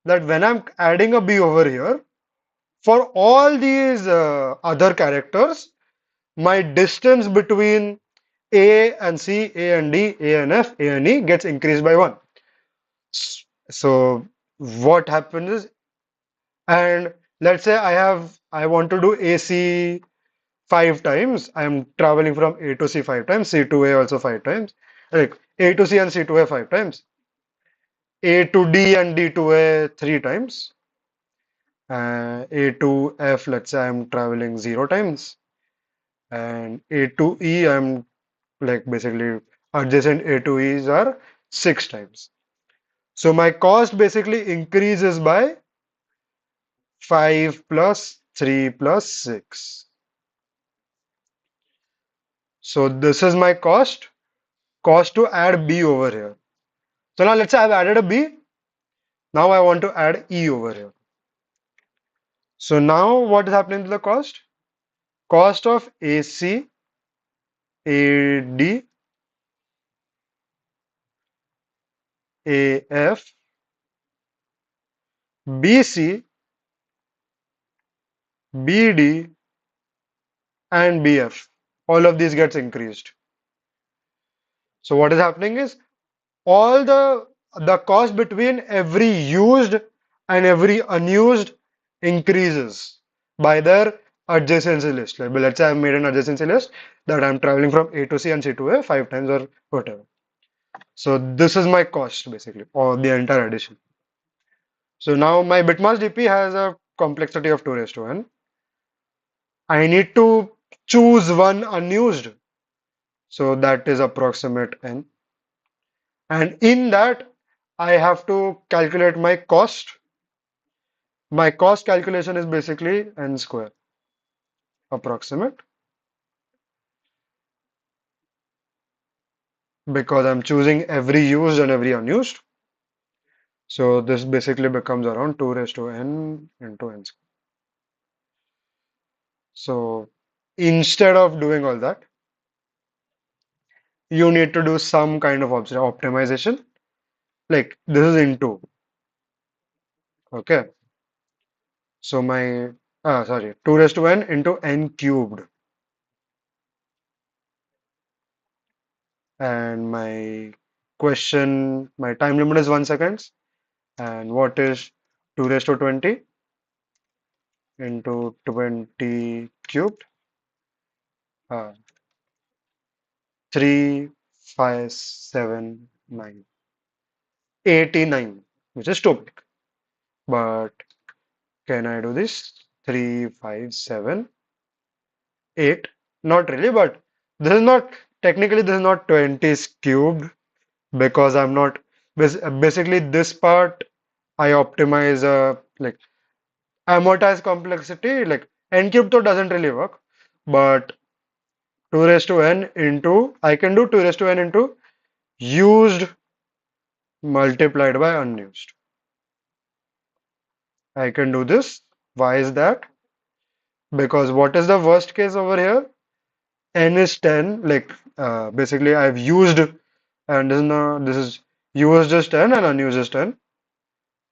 That when I'm adding a B over here, for all these other characters, my distance between A and C, A and D, A and F, A and E gets increased by 1. So what happens is, and let's say I want to do AC 5 times. I'm traveling from A to C 5 times, C to A also 5 times. Like A to C and C to A 5 times, A to D and D to A 3 times, A to F, let's say I'm traveling 0 times, and A to E, I'm like basically adjacent A to E's are 6 times. So my cost basically increases by 5 plus 3 plus 6. So this is my cost to add B over here. So now let's say I've added a B. Now I want to add E over here. So now what is happening to the cost? Cost of AC, AD, AF, BC, BD, and BF. All of these gets increased. So what is happening is all the cost between every used and every unused increases by their adjacency list. Like, let's say I've made an adjacency list that I'm traveling from A to C and C to A 5 times or whatever. So this is my cost basically, or the entire addition. So now my bitmass DP has a complexity of 2 raised to n. I need to choose one unused. So that is approximate n. And in that, I have to calculate my cost. My cost calculation is basically n square approximate because I'm choosing every used and every unused. So this basically becomes around 2 raised to n into n square. So instead of doing all that, you need to do some kind of optimization. Like this is into, okay. So my, sorry, 2 raised to n into n cubed. And my time limit is 1 second. And what is 2 raised to 20 into 20 cubed? Uh, 3, 5, 7, 9, 89, which is too big. But can I do this? 3, 5, 7, 8. Not really, but this is not, technically, this is not 20 cubed because I'm not, basically, this part I optimize, like amortize complexity, like n cubed though doesn't really work, but 2 raised to n into, I can do 2 raised to n into used multiplied by unused. I can do this. Why is that? Because what is the worst case over here? N is 10, like basically I've used, and this is used is 10 and unused is 10.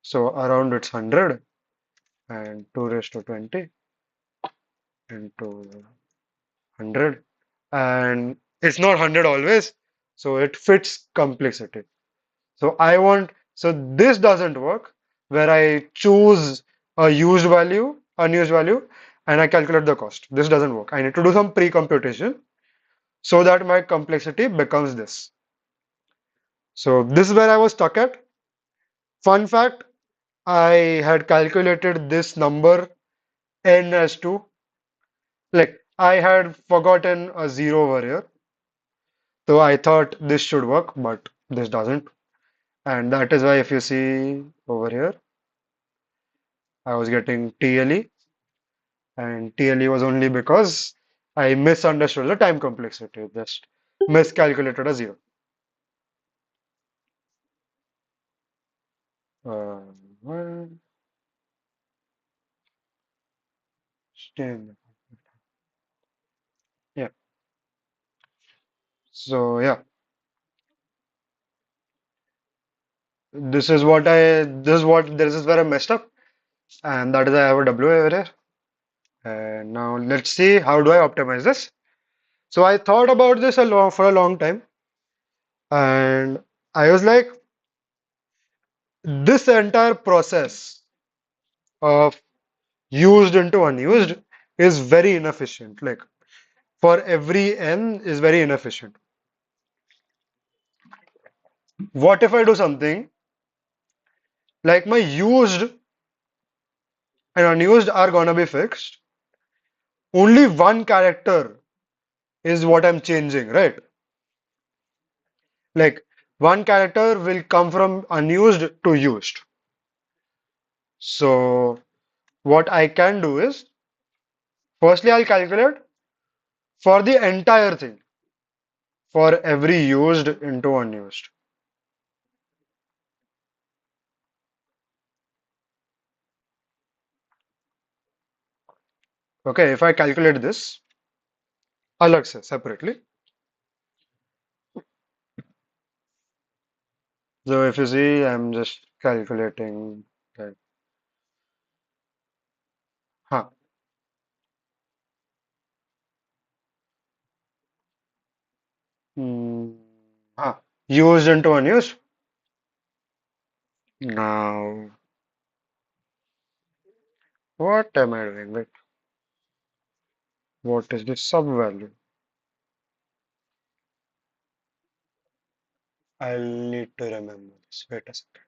So around it's 100 and 2 raised to 20 into 100. And it's not 100 always, so it fits complexity. So so this doesn't work where I choose a used value, unused value, and I calculate the cost. This doesn't work. I need to do some pre-computation. so that my complexity becomes this. So this is where I was stuck at. Fun fact, I had calculated this number n as 2. Like I had forgotten a 0 over here. So I thought this should work, but this doesn't. And that is why if you see over here, I was getting TLE, and TLE was only because I misunderstood the time complexity, just miscalculated a 0. Well, yeah. So yeah, this is where I messed up, and that is I have a W over here. And now let's see how do I optimize this. So I thought about this for a long time, and I was like, this entire process of used into unused is very inefficient. Like for every n is very inefficient. What if I do something like my used and unused are gonna be fixed? Only one character is what I'm changing, right? Like one character will come from unused to used. So what I can do is, firstly, I'll calculate for the entire thing, for every used into unused. Okay, if I calculate this, alag se, separately. So if you see, I'm just calculating that. Huh. Hmm. Huh. Used into unused. Now, what am I doing? Wait, what is the sub value? I'll need to remember this. Wait a second.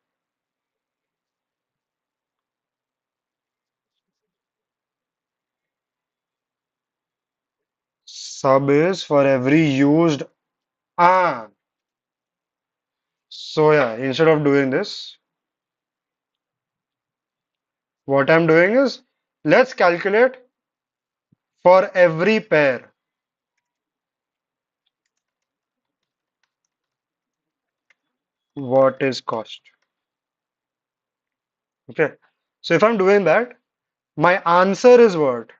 Sub is for every used. Ah, so yeah, instead of doing this, what I'm doing is let's calculate for every pair what is cost. Okay. So if I'm doing that, my answer is what?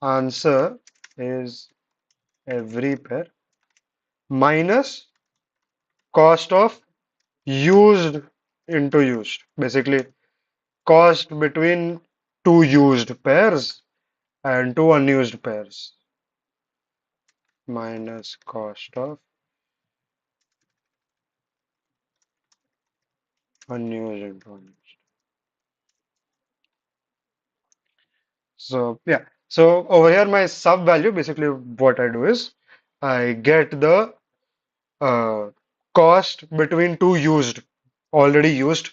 Answer is every pair minus cost of used into used. Basically, cost between two used pairs and two unused pairs minus cost of unused into unused. So yeah, so over here my sub value, basically what I do is I get the cost between two used, already used,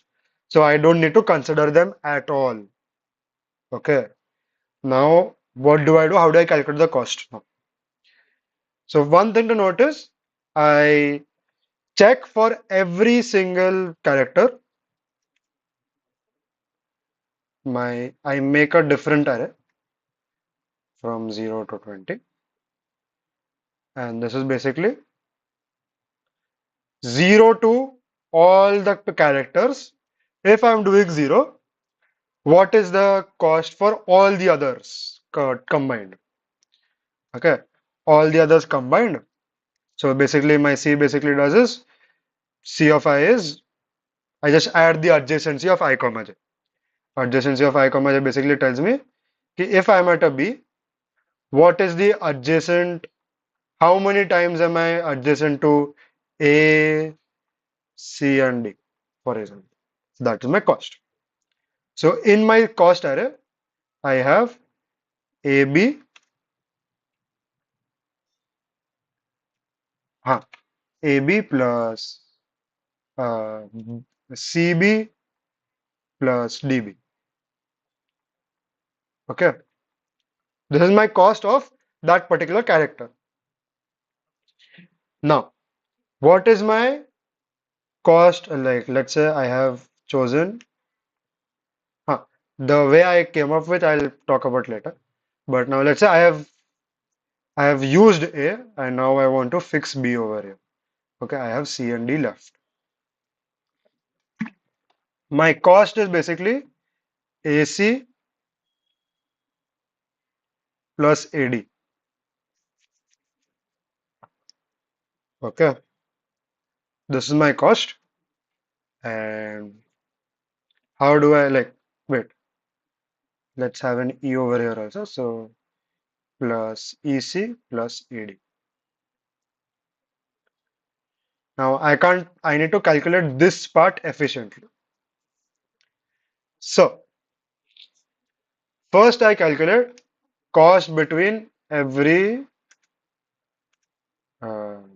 so I don't need to consider them at all. Okay, now what do I do? How do I calculate the cost now? So one thing to notice, I check for every single character. I make a different array from 0 to 20, and this is basically 0 to all the characters. If I'm doing 0, what is the cost for all the others combined? Okay, all the others combined. So basically, my C basically does is C of I is I just add the adjacency of I comma j. Adjacency of I comma j basically tells me कि if I'm at a B, what is the adjacent? How many times am I adjacent to A, C, and D, for example? That is my cost. So in my cost array, I have AB, huh, AB plus uh, CB plus DB. Okay, this is my cost of that particular character. Now, what is my cost? Like, let's say I have chosen, huh, the way I came up with, I'll talk about later. But now, let's say I have used A and now I want to fix B over here. Okay, I have C and D left. My cost is basically AC plus AD. Okay, this is my cost. And how do I like, wait, let's have an E over here also. So plus EC plus AD. Now I need to calculate this part efficiently. So first I calculate cost between every um,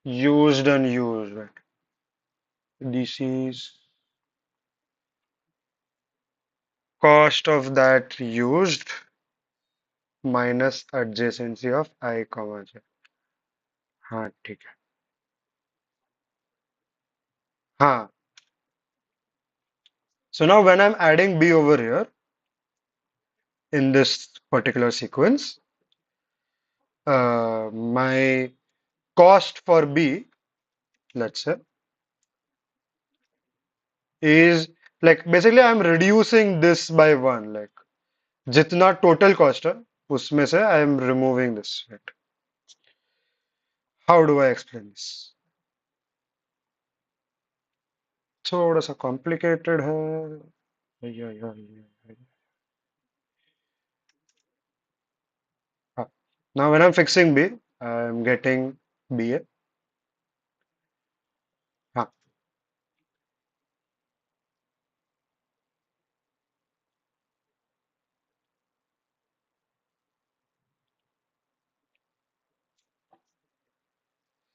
used and used. Right? This is cost of that used minus adjacency of I comma j. हाँ ठीक है. हाँ. So now when I'm adding B over here in this particular sequence, my cost for B, let's say, is like basically I'm reducing this by one. Like जितना total cost है, उसमें से I am removing this. Right? How do I explain this? थोड़ा सा complicated है. Yeah. हाँ. Now when I'm fixing B, I'm getting BA. हाँ.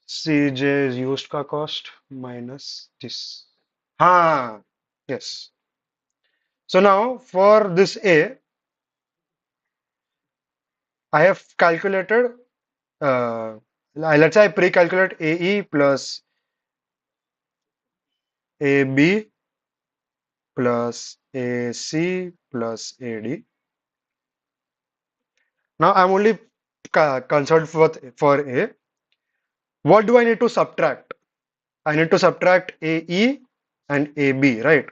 CJ is used का cost minus this. हाँ. Yes. So now for this A, I have calculated, let's say I pre-calculate AE plus AB plus AC plus AD. Now I'm only concerned for A. What do I need to subtract? I need to subtract AE and AB, right?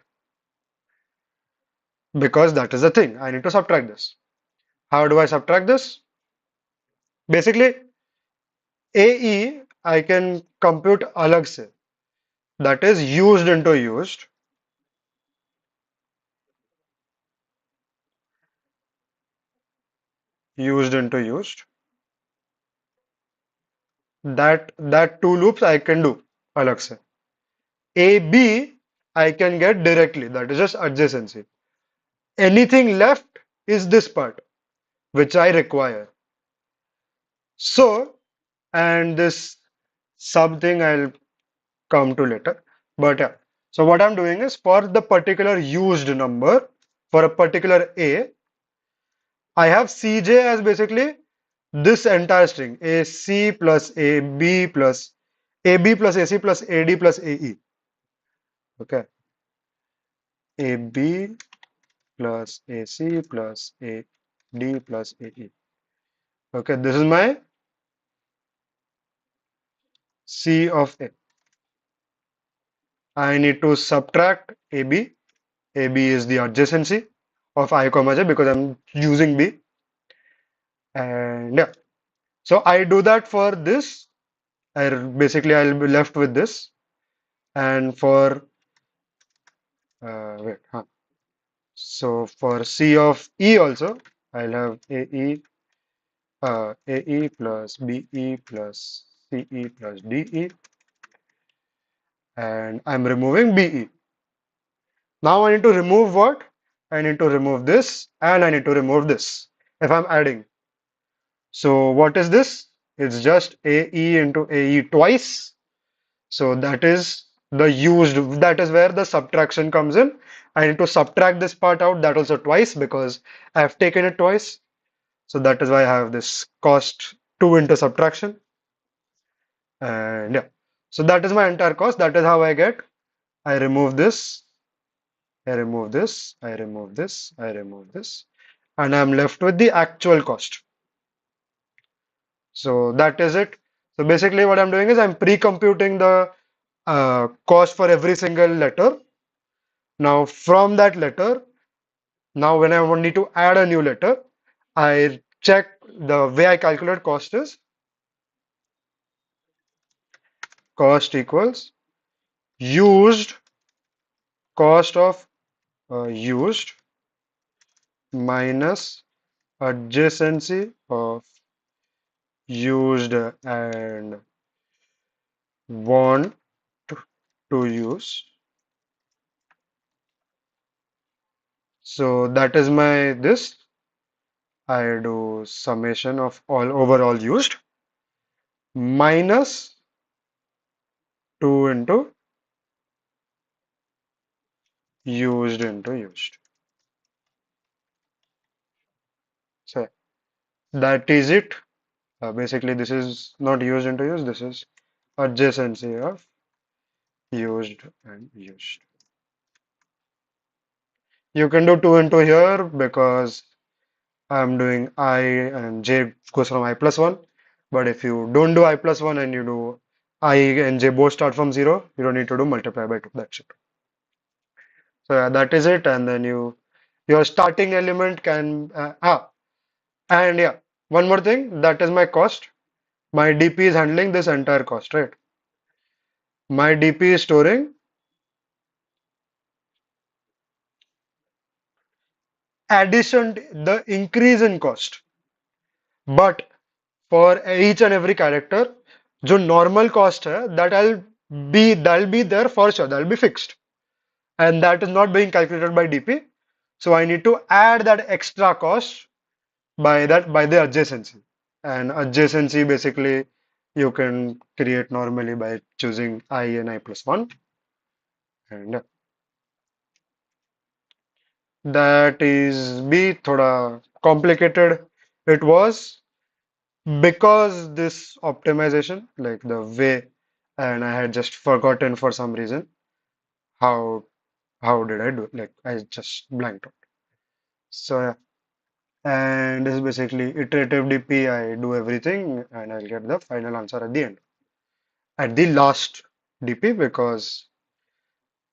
Because that is the thing. I need to subtract this. How do I subtract this? Basically, AE I can compute alag se. That is used into used. That two loops I can do alag se. AB I can get directly. That is just adjacency. Anything left is this part which I require. So, and this something I'll come to later. But yeah, so what I'm doing is for the particular used number for a particular A, I have CJ as basically this entire string AC plus AB plus AC plus AD plus AE. Okay, AB plus AC plus AD plus AE. Okay, this is my C of A. I need to subtract AB. AB is the adjacency of I comma j because I'm using B. And yeah, so I do that for this. Basically I'll be left with this. And for wait, huh. So for C of E also, I'll have AE plus BE plus CE plus DE, and I'm removing BE. Now I need to remove what? I need to remove this, and I need to remove this. if I'm adding. So what is this? It's just AE into AE twice. So that is the used, that is where the subtraction comes in. I need to subtract this part out, that also twice because I have taken it twice. So that is why I have this cost 2 into subtraction. And yeah, so that is my entire cost. That is how I get. I remove this, I remove this, I remove this, I remove this, and I'm left with the actual cost. So that is it. So basically what I'm doing is I'm pre-computing the cost for every single letter. Now from that letter, now when I need to add a new letter, I check the way I calculate cost is cost equals used cost of used minus adjacency of used and want to use. So that is my this. I do summation of all overall used minus 2 into used into used. So that is it. Basically, this is not used into used. This is adjacency of used and used. You can do 2 into here because I'm doing I and j goes from I plus 1. But if you don't do I plus 1 and you do I and j both start from 0, you don't need to do multiply by 2. That's it. So yeah, that is it. And then your starting element can and yeah, one more thing, that is my cost. My DP is handling this entire cost, right? My DP is storing addition, the increase in cost. But for each and every character, जो normal cost है, that'll be there for sure, that'll be fixed. And that is not being calculated by DP. So I need to add that extra cost by the adjacency. And adjacency basically you can create normally by choosing I and I plus 1. And that is be thoda complicated. It was because this optimization, like the way, and I had just forgotten for some reason how how did I do it? Like I just blanked out. So yeah, and this is basically iterative DP. I do everything and I'll get the final answer at the end. At the last DP because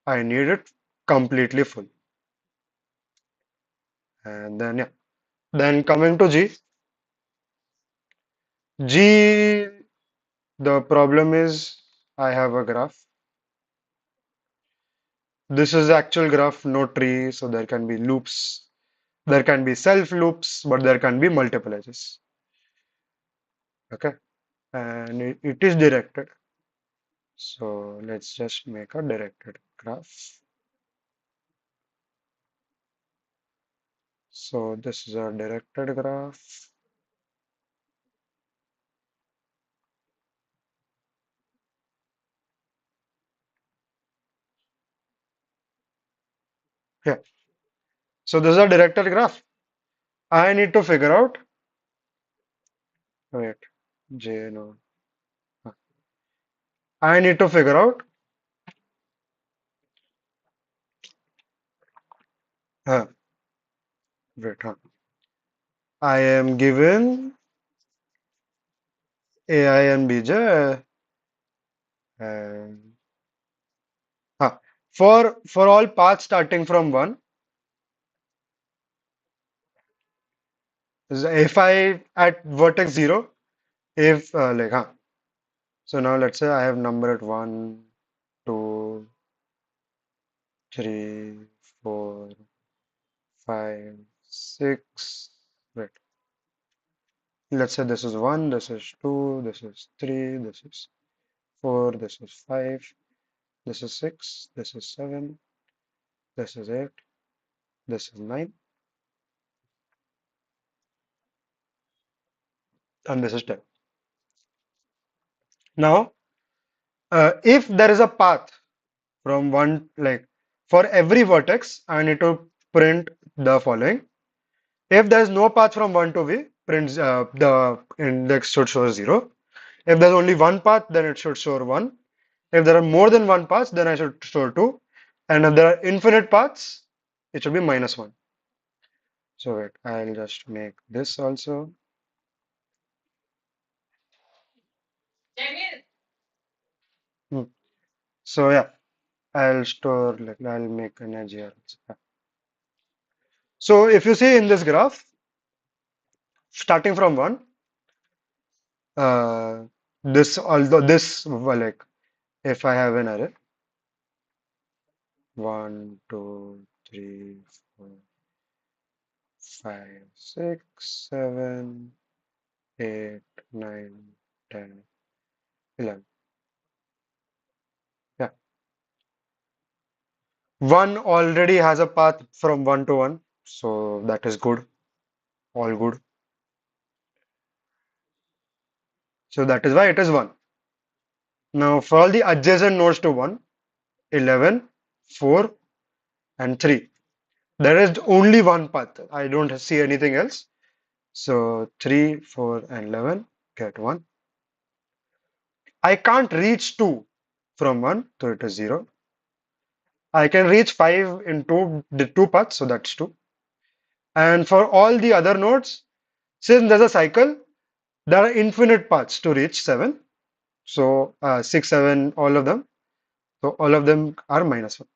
I need it completely full. And then yeah, then coming to G, the problem is I have a graph. This is the actual graph, no tree, so there can be loops. There can be self loops, but there can be multiple edges. Okay, and it is directed. So let's just make a directed graph. So this is a directed graph. Yeah. So this is a directed graph. I need to figure out. Wait, J no. I need to figure out. Uh, wait, I am given AI and BJ. And, for all paths starting from 1, if I at vertex 0, if like so now let's say I have number at 1, 2, 3, 4, 5, 6. Wait, let's say this is 1, this is 2, this is 3, this is 4, this is 5, this is 6, this is 7, this is 8, this is 9. and this is 10. Now, if there is a path from one, like for every vertex, I need to print the following. If there is no path from 1 to V, prints the index should show 0. If there's only one path, then it should show 1. If there are more than one path, then I should show 2. And if there are infinite paths, it should be -1. So wait, I'll just make this also. Hmm. So yeah, I'll store, like, I'll make an edge here. So if you see in this graph, starting from 1, uh, although this, well, like, if I have an array, 1, 2, 3, 4, 5, 6, 7, 8, 9, 10, 11. Yeah. 1 already has a path from 1 to 1, so that is good, all good. So that is why it is 1. Now for all the adjacent nodes to 1, 11, 4, and 3. There is only one path. I don't see anything else. So 3, 4, and 11 get 1. I can't reach 2 from 1, so it is 0. I can reach 5 in the two paths, so that's 2. And for all the other nodes, since there's a cycle, there are infinite paths to reach 7. So 6, 7, all of them. So all of them are -1.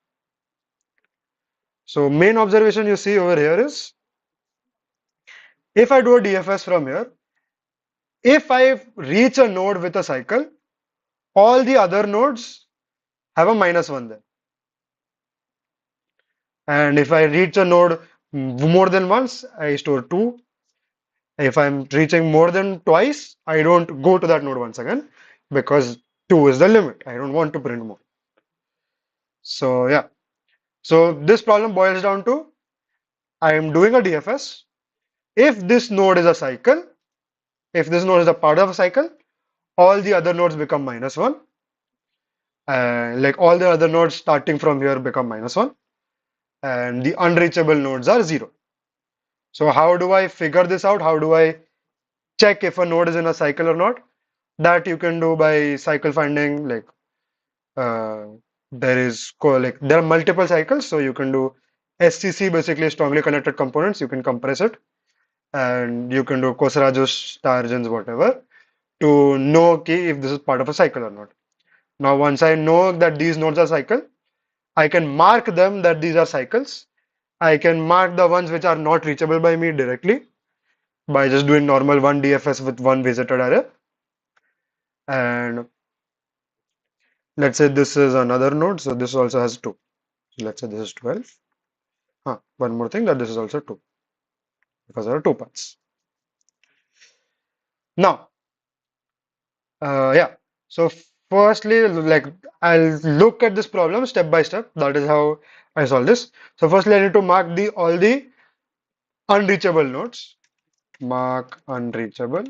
So main observation you see over here is, if I do a DFS from here, if I reach a node with a cycle, all the other nodes have a -1 there. And if I reach a node more than once, I store 2. If I'm reaching more than twice, I don't go to that node once again because 2 is the limit. I don't want to print more. So yeah. So this problem boils down to, I am doing a DFS. If this node is a cycle, if this node is a part of a cycle, all the other nodes become -1. Like all the other nodes starting from here become -1. And the unreachable nodes are 0. So how do I figure this out? How do I check if a node is in a cycle or not? That you can do by cycle finding. Like uh, there are multiple cycles, so you can do SCC, basically strongly connected components. You can compress it, and you can do Kosarajos, Stargens, whatever, to know if this is part of a cycle or not. Now, once I know that these nodes are cycle, I can mark them that these are cycles. I can mark the ones which are not reachable by me directly by just doing normal one DFS with one visited array. And let's say this is another node, so this also has 2. So let's say this is 12. One more thing, that this is also 2 because there are 2 paths. Now, yeah. So firstly, like, I'll look at this problem step by step. That is how I solve this. So firstly, I need to mark all the unreachable nodes. Mark unreachable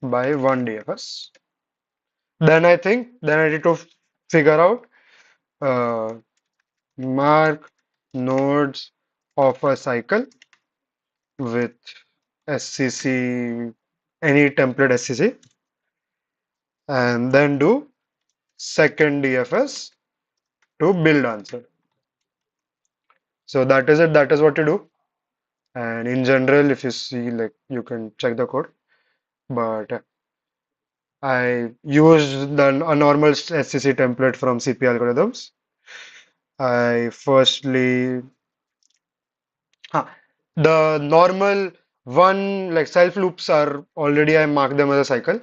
by one DFS. Then I need to figure out uh, mark nodes of a cycle with SCC, any template SCC, and then do second DFS to build answer. So that is it. That is what you do. And in general, if you see, like, you can check the code. But I used a normal SCC template from CP algorithms. I firstly, huh, the normal one, like, self loops are already, I mark them as a cycle.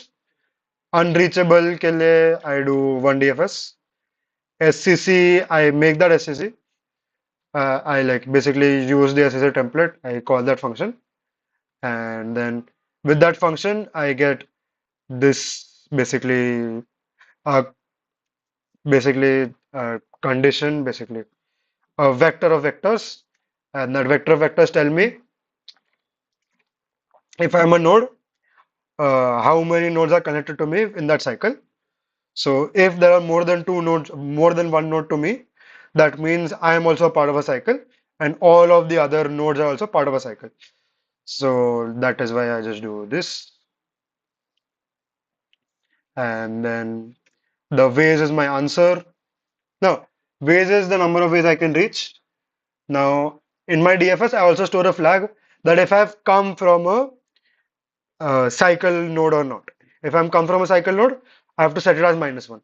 Unreachable के लिए I do one DFS. SCC, I make that SCC. I, like, basically use the SCC template. I call that function, and then with that function, I get this uh, basically condition, basically a vector of vectors, and that vector of vectors tell me if I'm a node, how many nodes are connected to me in that cycle. So if there are more than two nodes, more than one node to me, that means I am also a part of a cycle, and all of the other nodes are also part of a cycle. So that is why I just do this, and then the ways is my answer. Now, ways is the number of ways I can reach. Now, in my DFS, I also store a flag that if I've come from a cycle node or not. If I'm come from a cycle node, I have to set it as -1.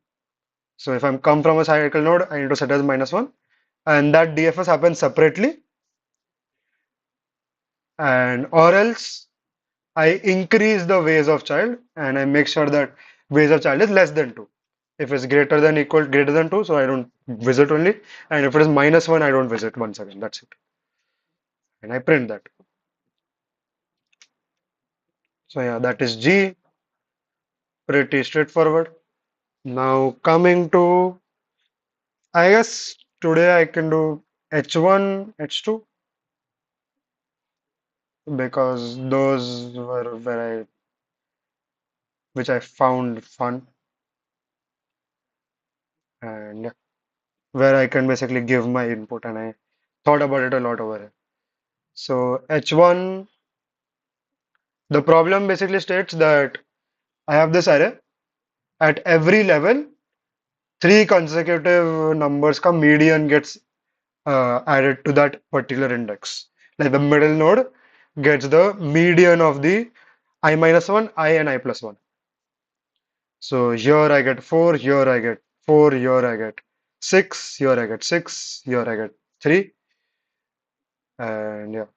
So if I'm come from a cycle node, I need to set it as -1, and that DFS happens separately, and or else I increase the ways of child and I make sure that ways of child is less than 2. If it's greater than equal greater than 2, so I don't visit only, and if it is -1, I don't visit once again. That's it, and I print that. So yeah, that is G. Pretty straightforward. Now coming to, I guess today I can do H1, H2 because those were where which I found fun and where I can basically give my input, and I thought about it a lot over here. So H1, the problem basically states that I have this array at every level, three consecutive numbers ka median gets added to that particular index. Like the middle node gets the median of the I minus 1, I and I plus 1. So here I get 4, here I get 4, here I get 6, here I get 6, here I get 3, and yeah.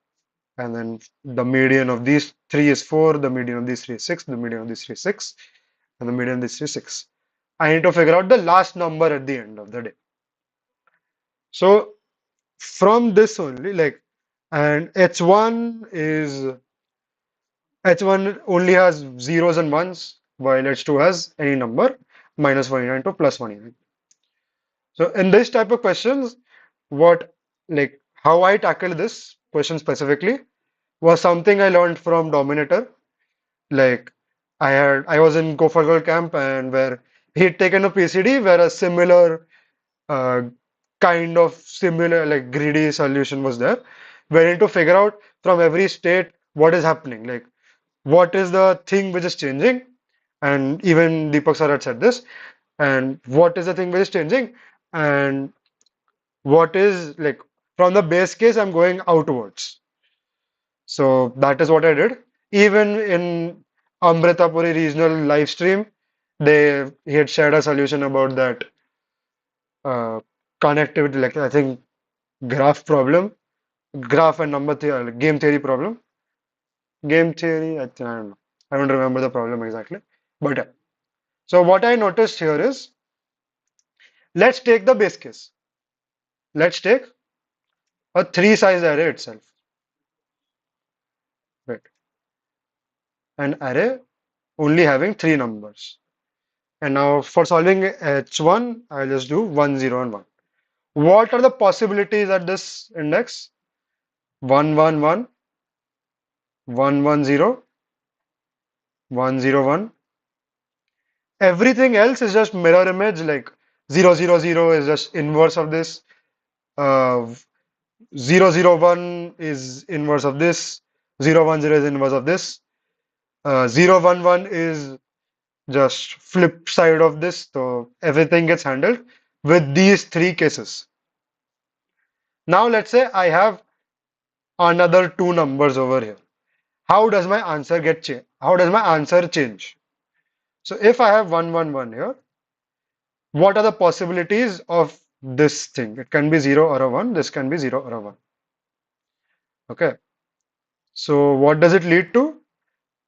And then the median of these three is 4, the median of these three is 6, the median of these three is 6, and the median of these three is 6. I need to figure out the last number at the end of the day. So from this only, like, and H1 only has zeros and ones, while H2 has any number, -189 to +189. So in this type of questions, what like how I tackle this question specifically was something I learned from Dominator. Like I was in GoForGold camp and where he'd taken a PCD where a similar uh, kind of similar like greedy solution was there. We need to figure out from every state what is happening, like what is the thing which is changing, and even Deepak sir had said this, and what is the thing which is changing, and what is like from the base case I'm going outwards. So that is what I did. Even in Amritapuri regional live stream, he had shared a solution about that uh, connectivity, like I think graph problem, graph and number theory, like game theory problem, game theory. I don't know. I don't remember the problem exactly, but yeah. So what I noticed here is, let's take the base case. Let's take a three size array itself. Right, an array only having three numbers. And now for solving H1, I'll just do 1, 0, and 1. What are the possibilities at this index? 1, 1, 1, 1, 1, 0, 1, 0, 1. Everything else is just mirror image, like 0, 0, 0 is just inverse of this. 0, 0, 1 is inverse of this. 0, 1, 0 is inverse of this. 0, 1, 1 is just flip side of this. So everything gets handled with these three cases. Now let's say I have another two numbers over here. How does my answer get changed? How does my answer change? So if I have 1, 1, 1 here, what are the possibilities of this thing? It can be 0 or a 1. This can be 0 or a 1. Okay. So what does it lead to?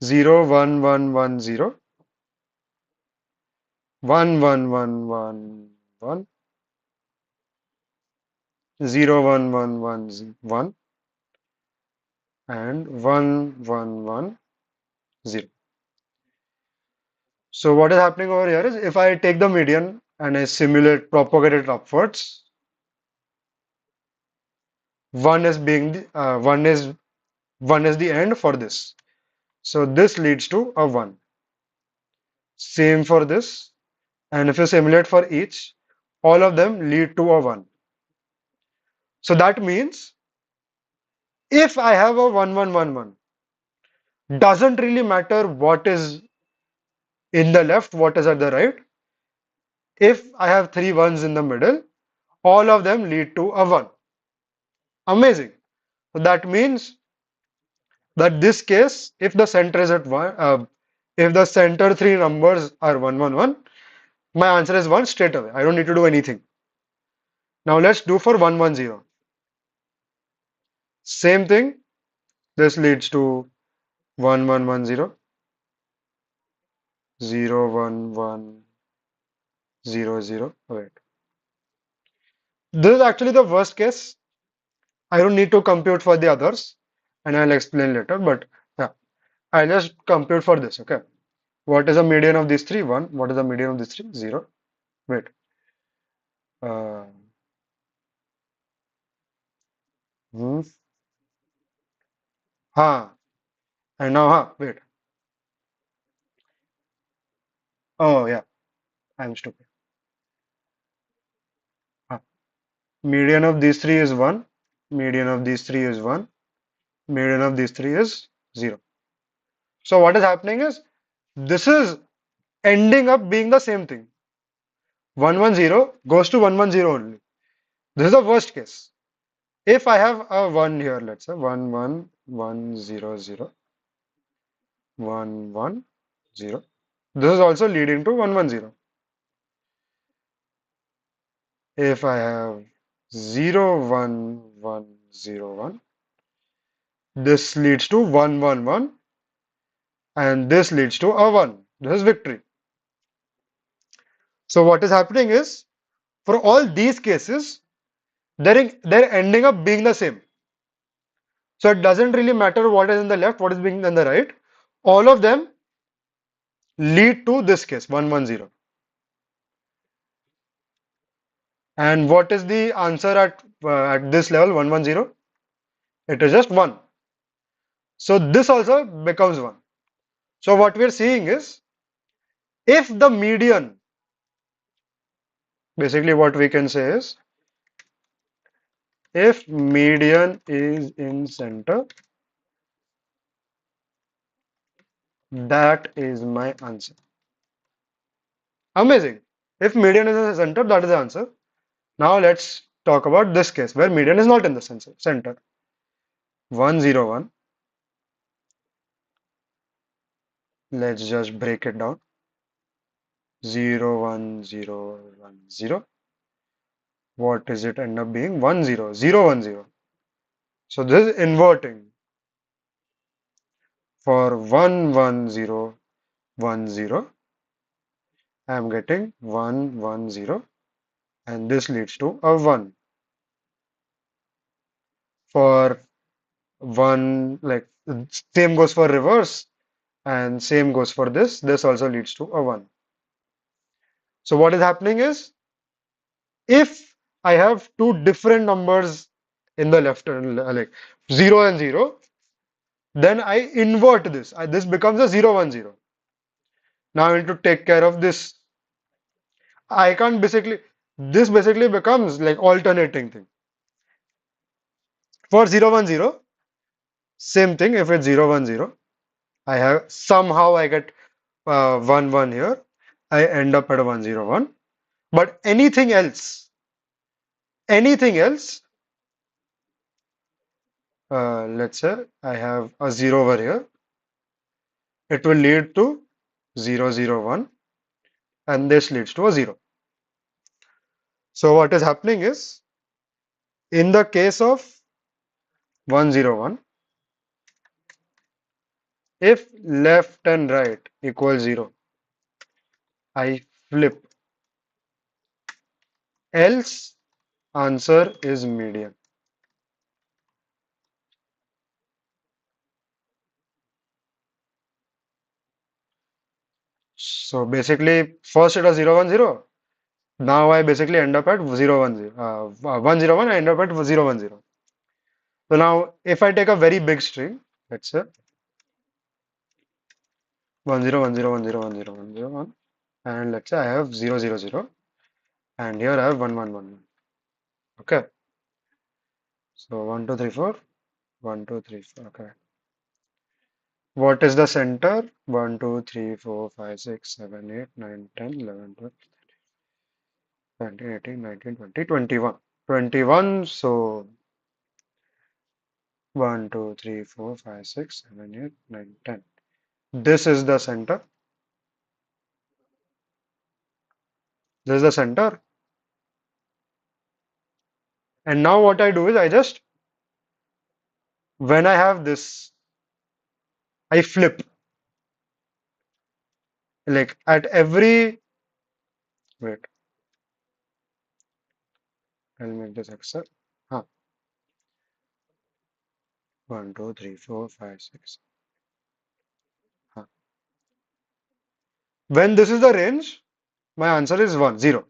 0, 1, 1, 1, 0, 1, 1, 1, 1, 1, 0, 1, 1, 1, 1, and 1, 1, 1, 0. So what is happening over here is if I take the median and I simulate propagate it upwards, one is being one is the end for this. So this leads to a 1. Same for this. And if you simulate for each, all of them lead to a 1. So that means if I have a 1 1 1 1, doesn't really matter what is in the left, what is at the right. If I have three ones in the middle, all of them lead to a 1. Amazing. So that means that this case, if the center is at 1, if the center three numbers are 1 1 1, my answer is 1 straight away. I don't need to do anything. Now let's do for 1 1 0. Same thing. This leads to 1 1 1 0, 0 1 1 0 0. Wait. This is actually the worst case. I don't need to compute for the others, and I'll explain later. But yeah, I just compute for this. Okay. What is the median of these three? 1. What is the median of these three? 0. Wait. Uh, hmm. Ha. And now, wait. Oh, yeah. I'm stupid. Ha. Median of these three is 1. Median of these three is 1. Median of these three is 0. So what is happening is this is ending up being the same thing. 1 1 0 goes to 1 1 0 only. This is the worst case. If I have a 1 here, let's say 1 1 1 0 0, 1 1 0. This is also leading to 1 1 0. If I have 0 1 1 0 1, this leads to 1 1 1, and this leads to a 1. This is victory. So what is happening is for all these cases, they're ending up being the same. So it doesn't really matter what is in the left, what is being in the right. All of them lead to this case 1 1 0. And what is the answer at this level 1 1 0? It is just 1. So this also becomes 1. So what we're seeing is if the median, basically what we can say is if median is in center, that is my answer. Amazing. If median is in the center, that is the answer. Now let's talk about this case where median is not in the center. 1 0 1. Let's just break it down. 0 1 0 1 0. What is it end up being? 1 0 0 1 0. So this is inverting for 1 1 0 1 0. I am getting 1 1 0, and this leads to a 1. For one, like same goes for reverse, and same goes for this. This also leads to a 1. So what is happening is if I have two different numbers in the left, like 0 and 0, then I invert this. This becomes a 0 1 0. Now I need to take care of this. I can't basically, this basically becomes like alternating thing. For 0 1 0, same thing. If it's 0 1 0, I have somehow I get 1 1 here. I end up at 1 0 1. But anything else, let's say I have a 0 over here. It will lead to 0 0 1, and this leads to a 0. So what is happening is in the case of 1 0 1, if left and right equals 0, I flip. Else answer is median. So basically, first it was 0 1 0. Now I basically end up at 0 1 0. 1 0 1, I end up at 0 1 0. So now if I take a very big string, let's say 1 0 1 0 1 0 1 0 1 0 1, and let's say I have 0 0 0, and here I have 1 1 1 1. Okay, so 1 2 3 4, 1 2 3 4. Okay, what is the center? 1 2 3 4 5 6 7 8 9 10 11 12 17 18 19 20 21. 21. So 1 2 3 4 5 6 7 8 9 10. This is the center. This is the center. And now what I do is I just, when I have this, I flip. Like at every, wait, I'll make this Excel. Huh. 1 2 3 4 5 6. Huh. When this is the range, my answer is 1 0.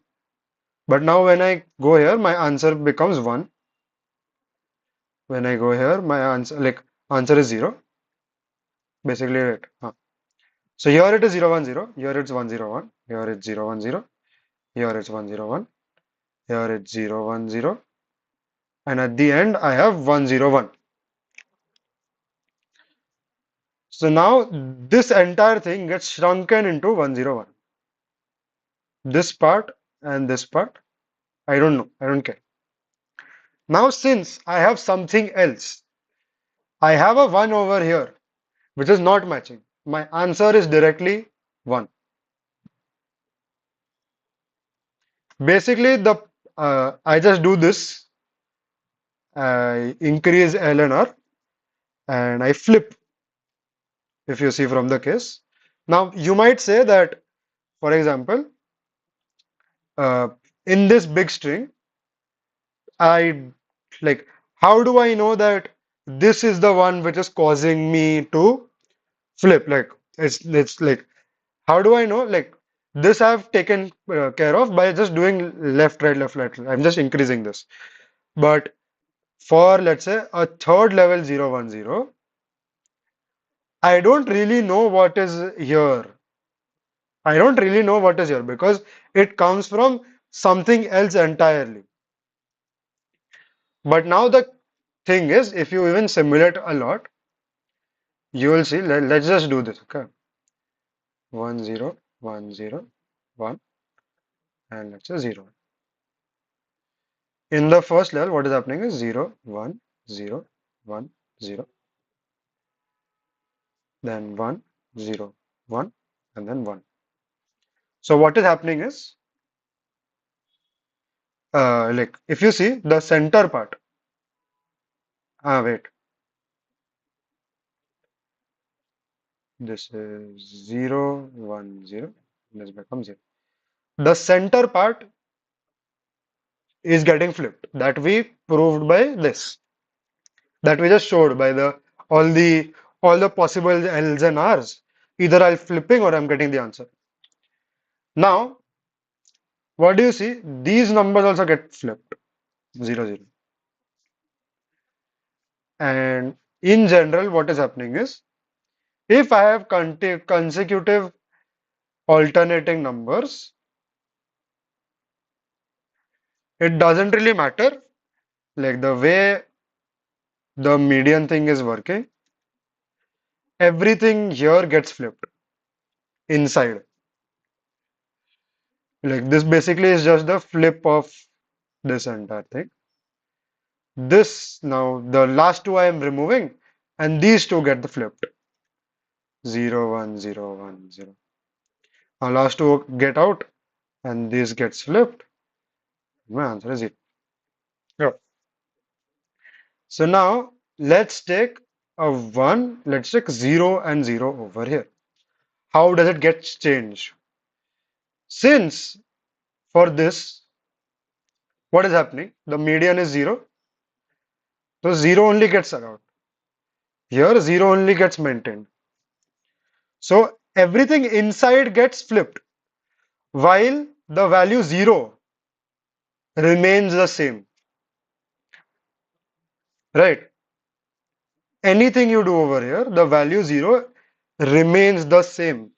But now when I go here, my answer becomes 1. When I go here, my answer, like, answer is 0. Basically it. Huh. So here it is 0 1 0. Here it's 1 0 1. Here it's 0 1 0. Here it's 1 0 1. Here it's 0 1 0. And at the end, I have 1 0 1. So now this entire thing gets shrunken into 1 0 1. This part and this part, I don't know. I don't care. Now, since I have something else, I have a 1 over here, which is not matching. My answer is directly 1. Basically, I just do this. I increase L and R and I flip, if you see from the case. Now, you might say that, for example, uh, in this big string, I like, how do I know that this is the one which is causing me to flip? Like, it's like, how do I know? Like, this I've taken care of by just doing left, right, left, right. I'm just increasing this. But for, let's say, a third level 0 1 0, I don't really know what is here. I don't really know what is here because it comes from something else entirely. But now the thing is, if you even simulate a lot, you will see. Let's just do this. Okay, 1 0 1 0 1, and let's say 0. In the first level, what is happening is 0 1 0 1 0, then 1 0 1, and then 1. So what is happening is, like, if you see the center part, wait, this is 0 1 0, this becomes 0. The center part is getting flipped. That we proved by this. That we just showed by the all the all the possible L's and R's. Either I'm flipping or I'm getting the answer. Now, what do you see? These numbers also get flipped. 0 0. And in general, what is happening is, if I have consecutive alternating numbers, it doesn't really matter. Like the way the median thing is working, everything here gets flipped inside. Like this basically is just the flip of this entire thing. This now, the last two I am removing, and these two get the flipped. 0 1 0 1 0. Now last two get out, and this gets flipped. My answer is it. Yeah. So now let's take a 1, let's take 0 and 0 over here. How does it get changed? Since for this, what is happening? The median is 0, so 0 only gets allowed. Here 0 only gets maintained. So everything inside gets flipped while the value 0 remains the same, right? Anything you do over here, the value 0 remains the same.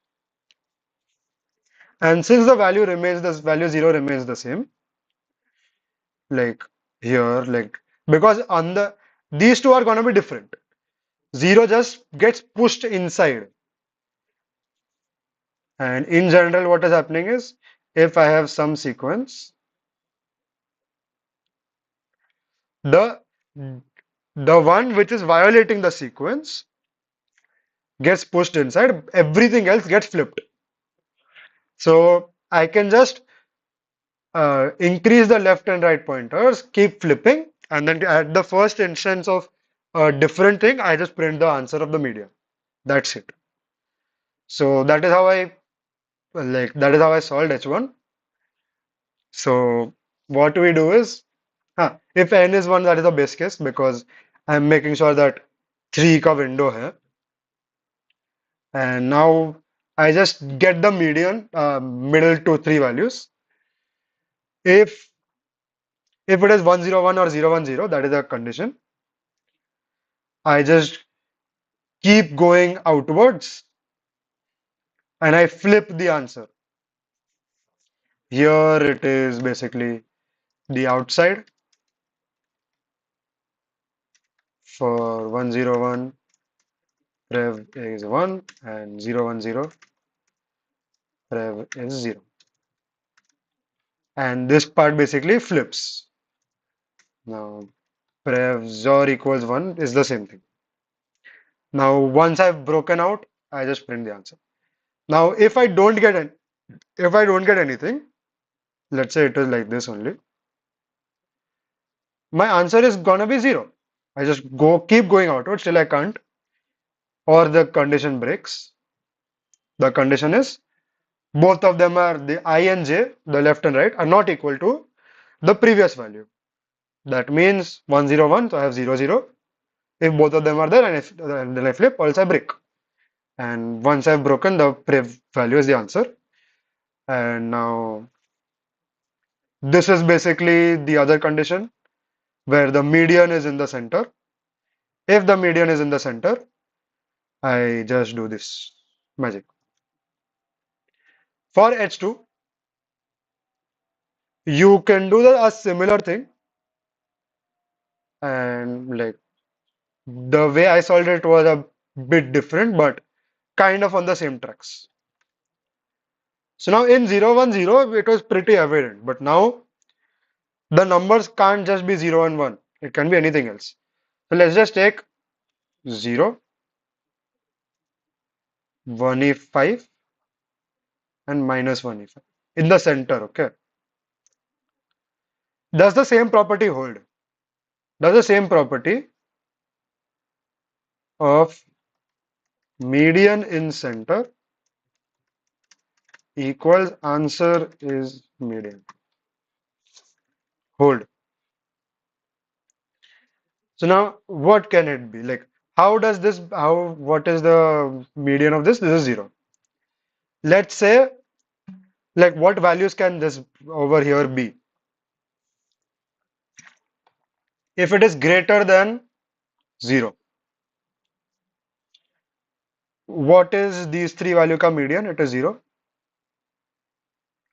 And since the value remains, this value 0 remains the same, like here, like because on these two are going to be different. 0 just gets pushed inside. And in general, what is happening is if I have some sequence, the the one which is violating the sequence gets pushed inside, everything else gets flipped. So I can just increase the left and right pointers, keep flipping, and then at the first instance of a different thing, I just print the answer of the median. That's it. So that is how I solved H1. So what we do is, if n is 1, that is the base case because I'm making sure that 3 ka window hai. And now I just get the median, middle to 3 values. If it is 101 or 010, that is a condition. I just keep going outwards and I flip the answer. Here it is basically the outside for 101, rev is 1 and 010, rev is 0. And this part basically flips. Now, prev zor equals 1 is the same thing. Now, once I've broken out, I just print the answer. Now, if I don't get anything, let's say it is like this only, my answer is gonna be 0. I just keep going outwards till I can't, or the condition breaks. The condition is both of them are the I and j, the left and right, are not equal to the previous value. That means 101, so I have 00. If both of them are there and then I flip, or else I break. And once I've broken, the prev value is the answer. And now this is basically the other condition where the median is in the center. If the median is in the center, I just do this magic. For H2, you can do a similar thing, and like the way I solved it was a bit different, but kind of on the same tracks. So now in 010, it was pretty evident, but now the numbers can't just be 0 and 1. It can be anything else. So let's just take 0, 1e5 and minus 1e5 in the center, okay? Does the same property hold? Does the same property of median in center equals answer is median hold? So now what can it be? Like what is the median of this? This is 0. Let's say, like, what values can this over here be? If it is greater than 0, what is these three value ka median? It is 0.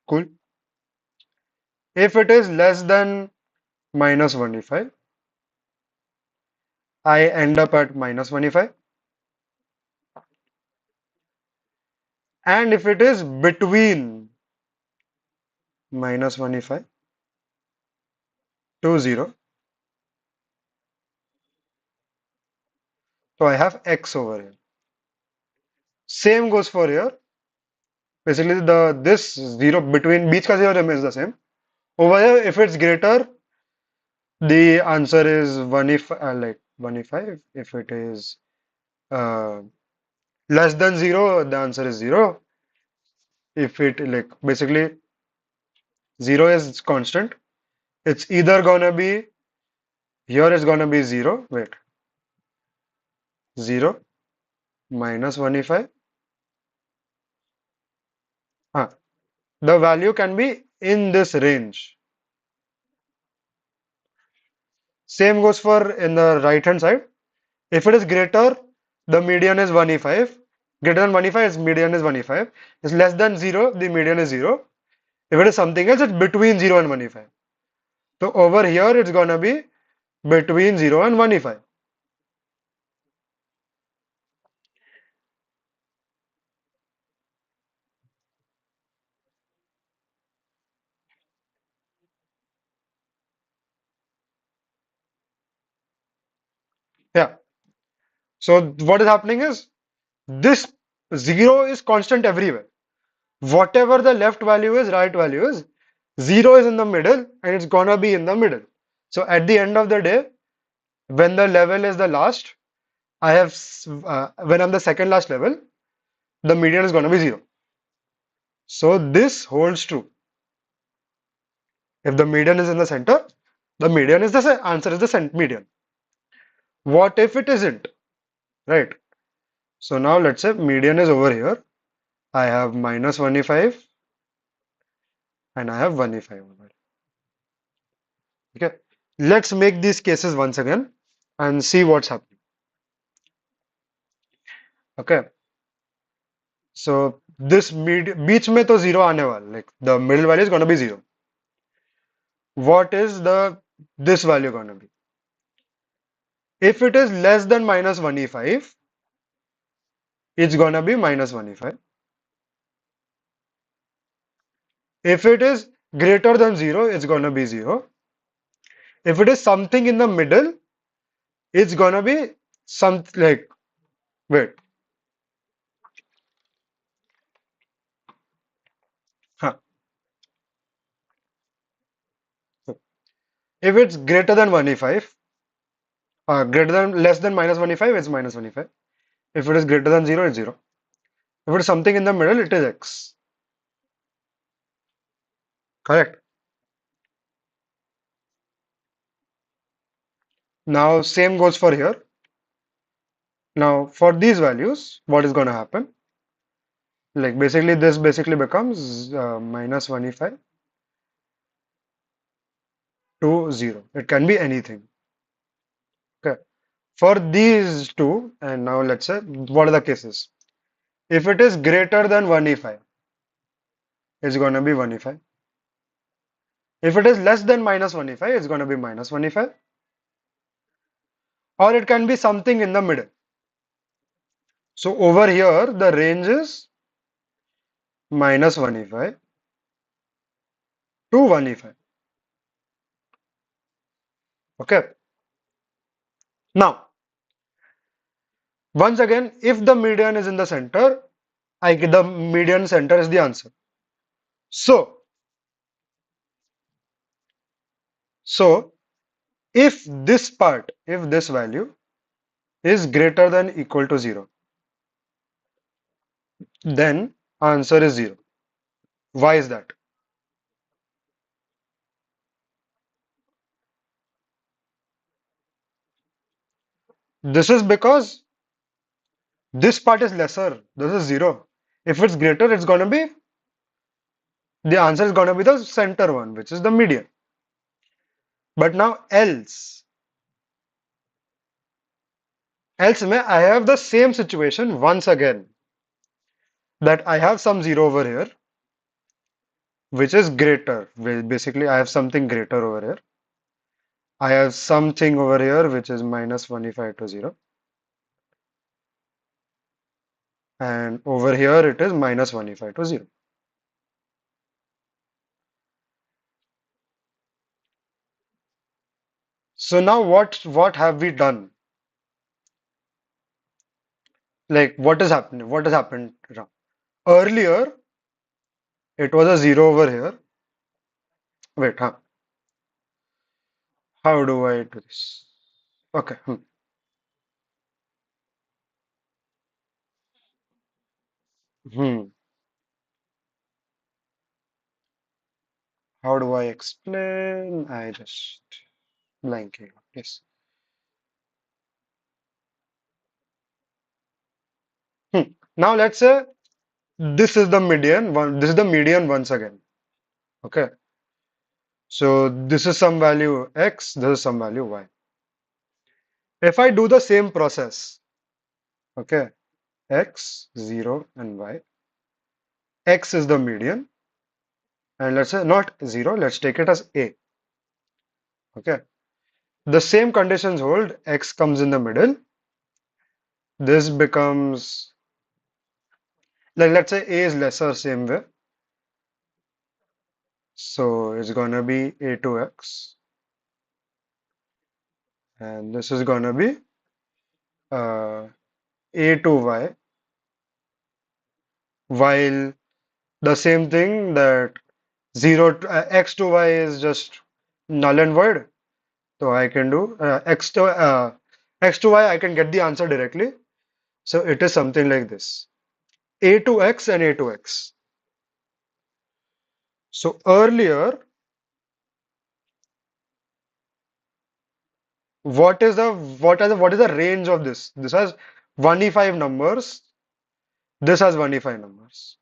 Cool. If it is less than minus 1e5, I end up at minus 1e5. And if it is between minus 1e5 to 0, so I have x over here. Same goes for here. Basically, this 0 between beach ka 0 remains the same. Over here, if it's greater, the answer is 1e5, like 1e5. If it is uh, less than 0, the answer is 0. If it like basically 0 is constant, it's either gonna be here is gonna be 0. Wait, 0 minus 1e5. The value can be in this range. Same goes for in the right hand side. If it is greater, the median is 1e5. Greater than 105, its median is 105. It's less than 0, the median is 0. If it is something else, it's between 0 and 105. So over here, it's gonna be between 0 and 105. Yeah. So what is happening is this 0 is constant everywhere. Whatever the left value is, right value is, 0 is in the middle and it's gonna be in the middle. So at the end of the day, when the level is the last, when I'm the second last level, the median is gonna be 0. So this holds true. If the median is in the center, the median is the answer is the median. What if it isn't? Right. So now let's say median is over here. I have minus 105 and I have 105 over here. Okay. Let's make these cases once again and see what's happening. Okay. So this बीच में तो zero आने वाला, like the middle value is going to be 0. What is the this value going to be? If it is less than minus 105, it's going to be minus 105. If it is greater than 0, it's going to be 0. If it is something in the middle, it's going to be something like, wait, huh. If it's greater than 105, greater than less than minus 105, it's minus 105. If it is greater than 0, it's 0. If it is something in the middle, it is x. Correct. Now, same goes for here. Now, for these values, what is going to happen? Like basically, this basically becomes minus 105 to 0. It can be anything. Okay. For these two, and now let's say, what are the cases? If it is greater than 105, it's going to be 105. If it is less than minus 105, it's going to be minus 105. Or it can be something in the middle. So over here, the range is minus 105 to 105. Okay. Now, once again, if the median is in the center, the median center is the answer. So, so if this part, if this value is greater than equal to 0, then answer is 0. Why is that? This is because this part is lesser. This is 0. If it's greater, it's going to be, the answer is going to be the center one, which is the median. But now else I have the same situation once again, that I have some 0 over here, which is greater. Basically, I have something greater over here. I have something over here which is minus 105 to 0. And over here it is minus 105 to 0. So now what have we done? Like what is happening? What has happened now? Earlier it was a 0 over here. Wait, huh? How do I do this? Okay. Hmm. How do I explain? I just blanking. Yes. Hmm. Now let's say this is the median one. This is the median once again. Okay. So this is some value x, this is some value y. If I do the same process, okay, X, 0, and Y. X is the median, and let's say not 0, let's take it as A. Okay. The same conditions hold, X comes in the middle. This becomes, like, let's say A is lesser, same way. So it's gonna be A to X, and this is gonna be uh, A to Y, while the same thing that 0 to, X to Y is just null and void. So I can do X to Y, I can get the answer directly. So it is something like this. A to X and A to X. So earlier, what is the range of this? This has 1E5 numbers. This has 1E5 numbers.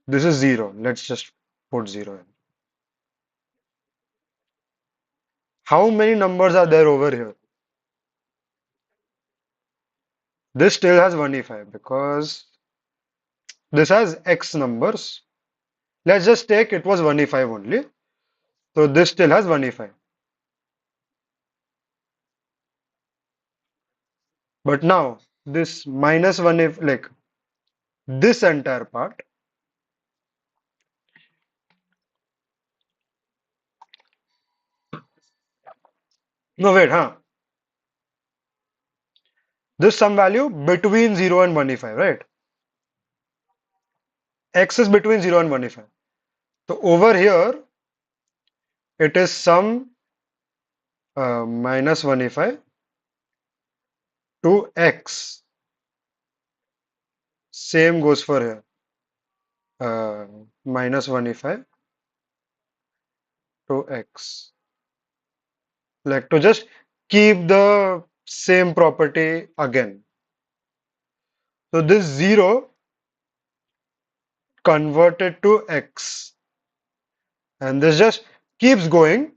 This is 0. Let's just put 0 in. How many numbers are there over here? This still has 1E5 because this has X numbers. Let's just take it was 1E5 only. So this still has 1E5. But now this minus 1 if like this entire part. No, wait, huh? This some value between 0 and 1E5, right? X is between 0 and 1E5. So over here, it is some minus 1E5 to X. Same goes for here. Uh, minus 1E5 to X. Like to just keep the same property again. So this 0 converted to X. And this just keeps going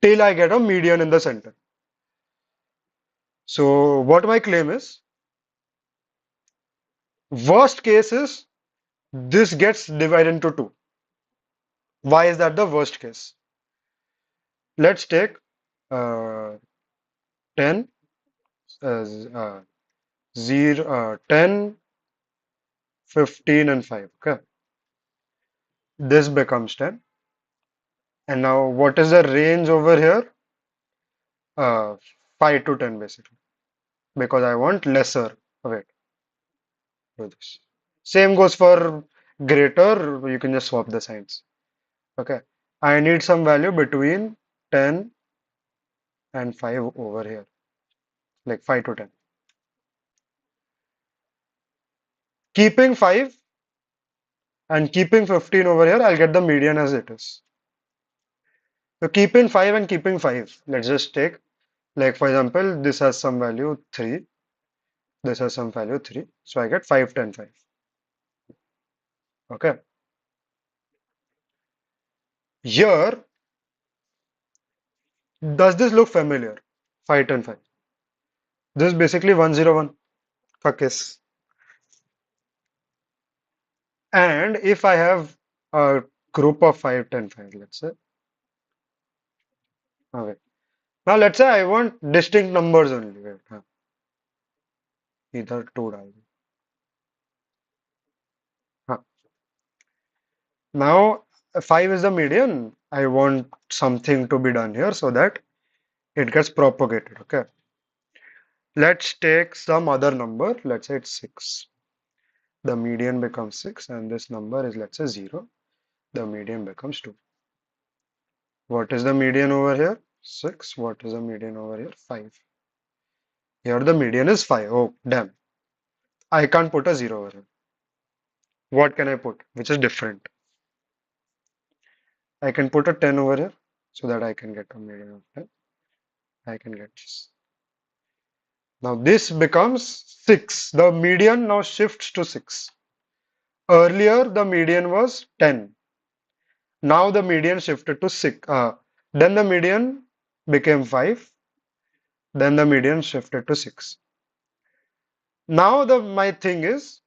till I get a median in the center. So what my claim is, worst case is this gets divided into two. Why is that the worst case? Let's take uh, 10 as 0, 10, 15 and 5. Okay. This becomes 10. And now what is the range over here? Uh, 5 to 10 basically. Because I want lesser. Wait, do this. Same goes for greater. You can just swap the signs. Okay. I need some value between 10 and 5 over here, like 5 to 10. Keeping 5 and keeping 15 over here, I'll get the median as it is. So keeping 5 and keeping 5, let's just take, like for example, this has some value 3, this has some value 3. So I get 5, 10, 5. Okay. Here, does this look familiar? 5, 10, 5. This is basically 101 for case. And if I have a group of 5, 10, 5, let's say. Okay. Now let's say I want distinct numbers only. Wait, either two डाल दूं. हाँ. Now 5 is the median. I want something to be done here so that it gets propagated. Okay. Let's take some other number. Let's say it's 6. The median becomes 6 and this number is let's say 0. The median becomes 2. What is the median over here? 6. What is the median over here? 5. Here the median is 5. Oh, damn. I can't put a 0 over here. What can I put? Which is different. I can put a 10 over here so that I can get a median of 10. I can get this. Now this becomes 6. The median now shifts to 6. Earlier the median was 10. Now the median shifted to 6. Then the median became 5. Then the median shifted to 6. Now the my thing is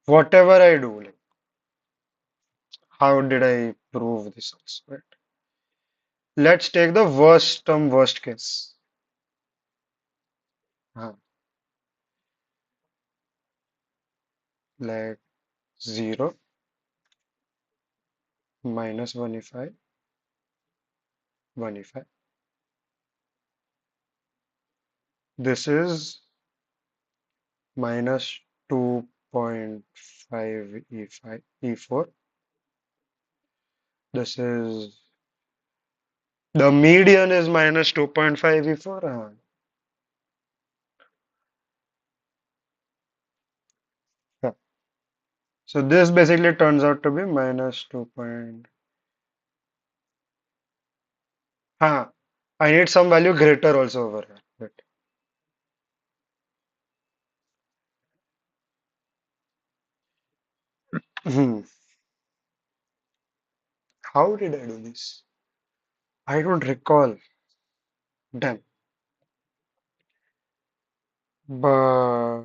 whatever I do, like how did I prove this also? Right? Let's take the worst term, worst case. Uh, like 0 minus 1 if 1 if. This is minus 2.5 E5, E4. This is the median is minus 2.5 E4. Yeah. So this basically turns out to be minus 2 point. I need some value greater also over here. Hmm. How did I do this? I don't recall. Damn. But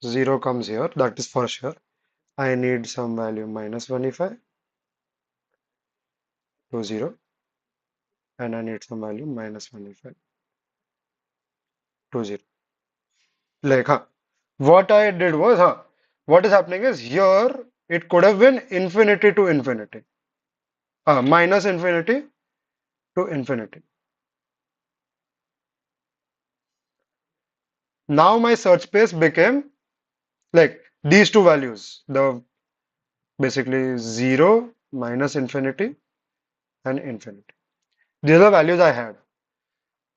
0 comes here. That is for sure. I need some value minus 1 if I to 0. And I need some value minus 1 if I to 0. Like, what I did was, what is happening is here it could have been infinity to infinity, minus infinity to infinity. Now my search space became like these two values, the basically 0, minus infinity, and infinity. These are the values I had.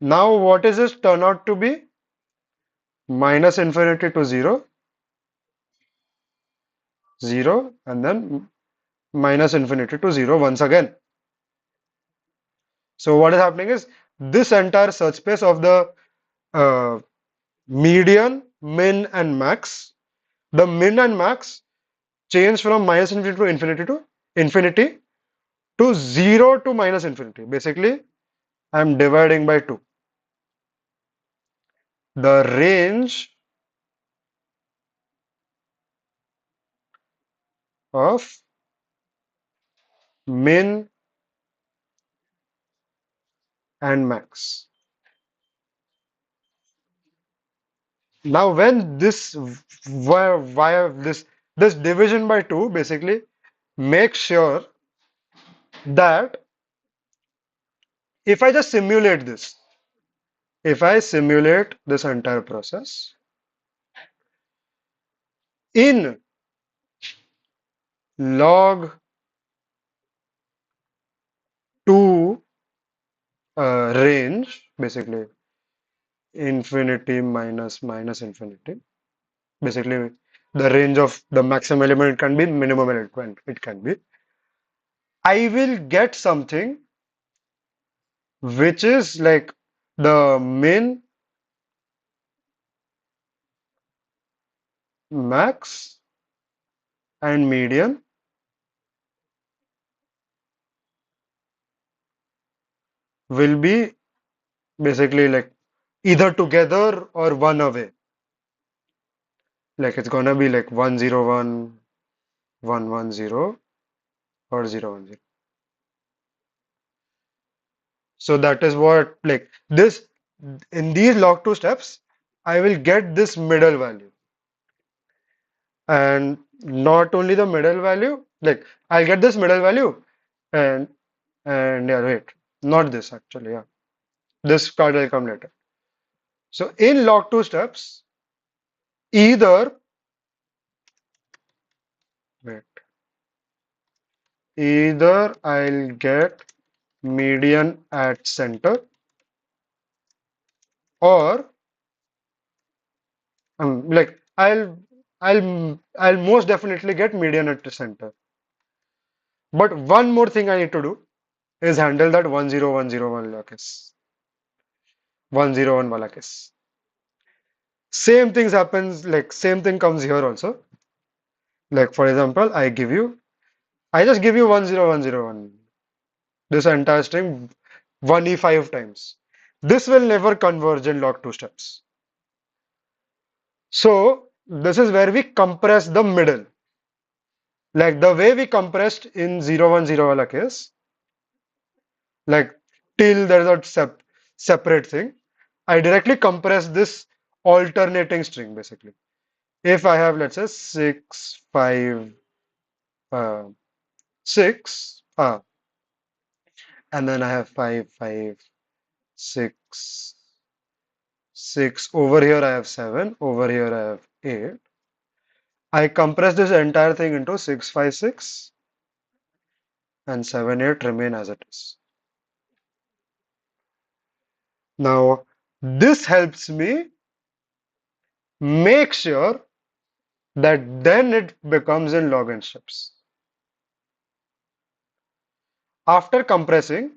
Now what is this turn out to be? Minus infinity to 0, 0, and then minus infinity to 0 once again. So what is happening is this entire search space of the uh, median, min, and max. The min and max change from minus infinity to 0 to minus infinity. Basically, I'm dividing by 2. The range of min and max. Now, when this via this division by 2 basically make sure that if I just simulate this, if I simulate this entire process in log 2 range, basically infinity minus infinity, basically the range of the maximum element can be minimum element it can be. I will get something which is like the min, max, and median will be basically like either together or one away. Like it's gonna be like 101, 110, or 010. So that is what like this in these log 2 steps, I will get this middle value. And not only the middle value, like I'll get this middle value and yeah, wait, not this actually, yeah. This card will come later. So in log 2 steps, either wait, either I'll get median at center or like I'll most definitely get median at the center. But one more thing I need to do is handle that 10101 wala case. 101 wala case. Same things happens, like same thing comes here also. Like for example, I just give you 10101. This entire string 1e5 times. This will never converge in log 2 steps. So this is where we compress the middle. Like the way we compressed in 0 1 0 wala case, like till there's a separate thing, I directly compress this alternating string basically. If I have, let's say, 6 5 uh, 6 and then I have 5 5 6 6 over here I have 7, over here I have 8. I compress this entire thing into 6 5 6 and 7 8 remain as it is. Now this helps me make sure that then it becomes in log n steps. After compressing,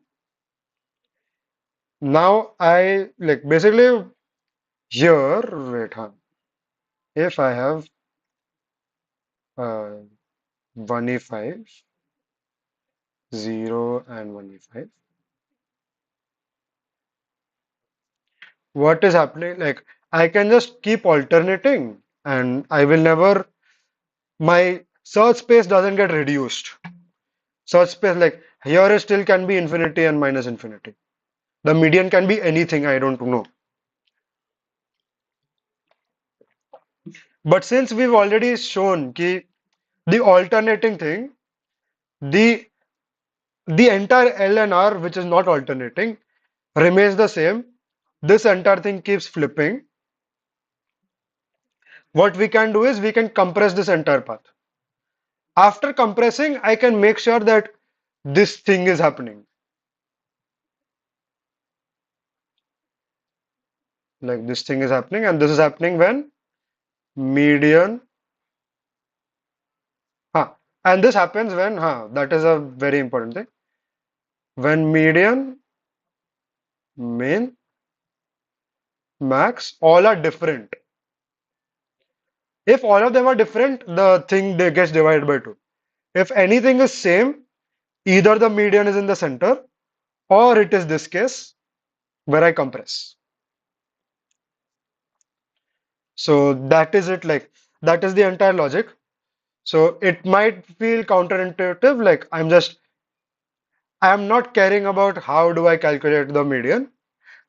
now I like basically here, wait, if I have 1e5, 0 and 1e5, what is happening? Like I can just keep alternating and I will never, my search space doesn't get reduced. Search space like here it still can be infinity and minus infinity. The median can be anything, I don't know. But since we've already shown ki the alternating thing, the the entire L and R, which is not alternating, remains the same. This entire thing keeps flipping. What we can do is we can compress this entire path. After compressing, I can make sure that this thing is happening. Like this thing is happening, and this is happening when median. Huh, and this happens when, that is a very important thing. When median, mean, max, all are different. If all of them are different, the thing gets divided by two. If anything is same, either the median is in the center or it is this case where I compress. So that is it, like that is the entire logic. So it might feel counterintuitive, like I'm not caring about how do I calculate the median.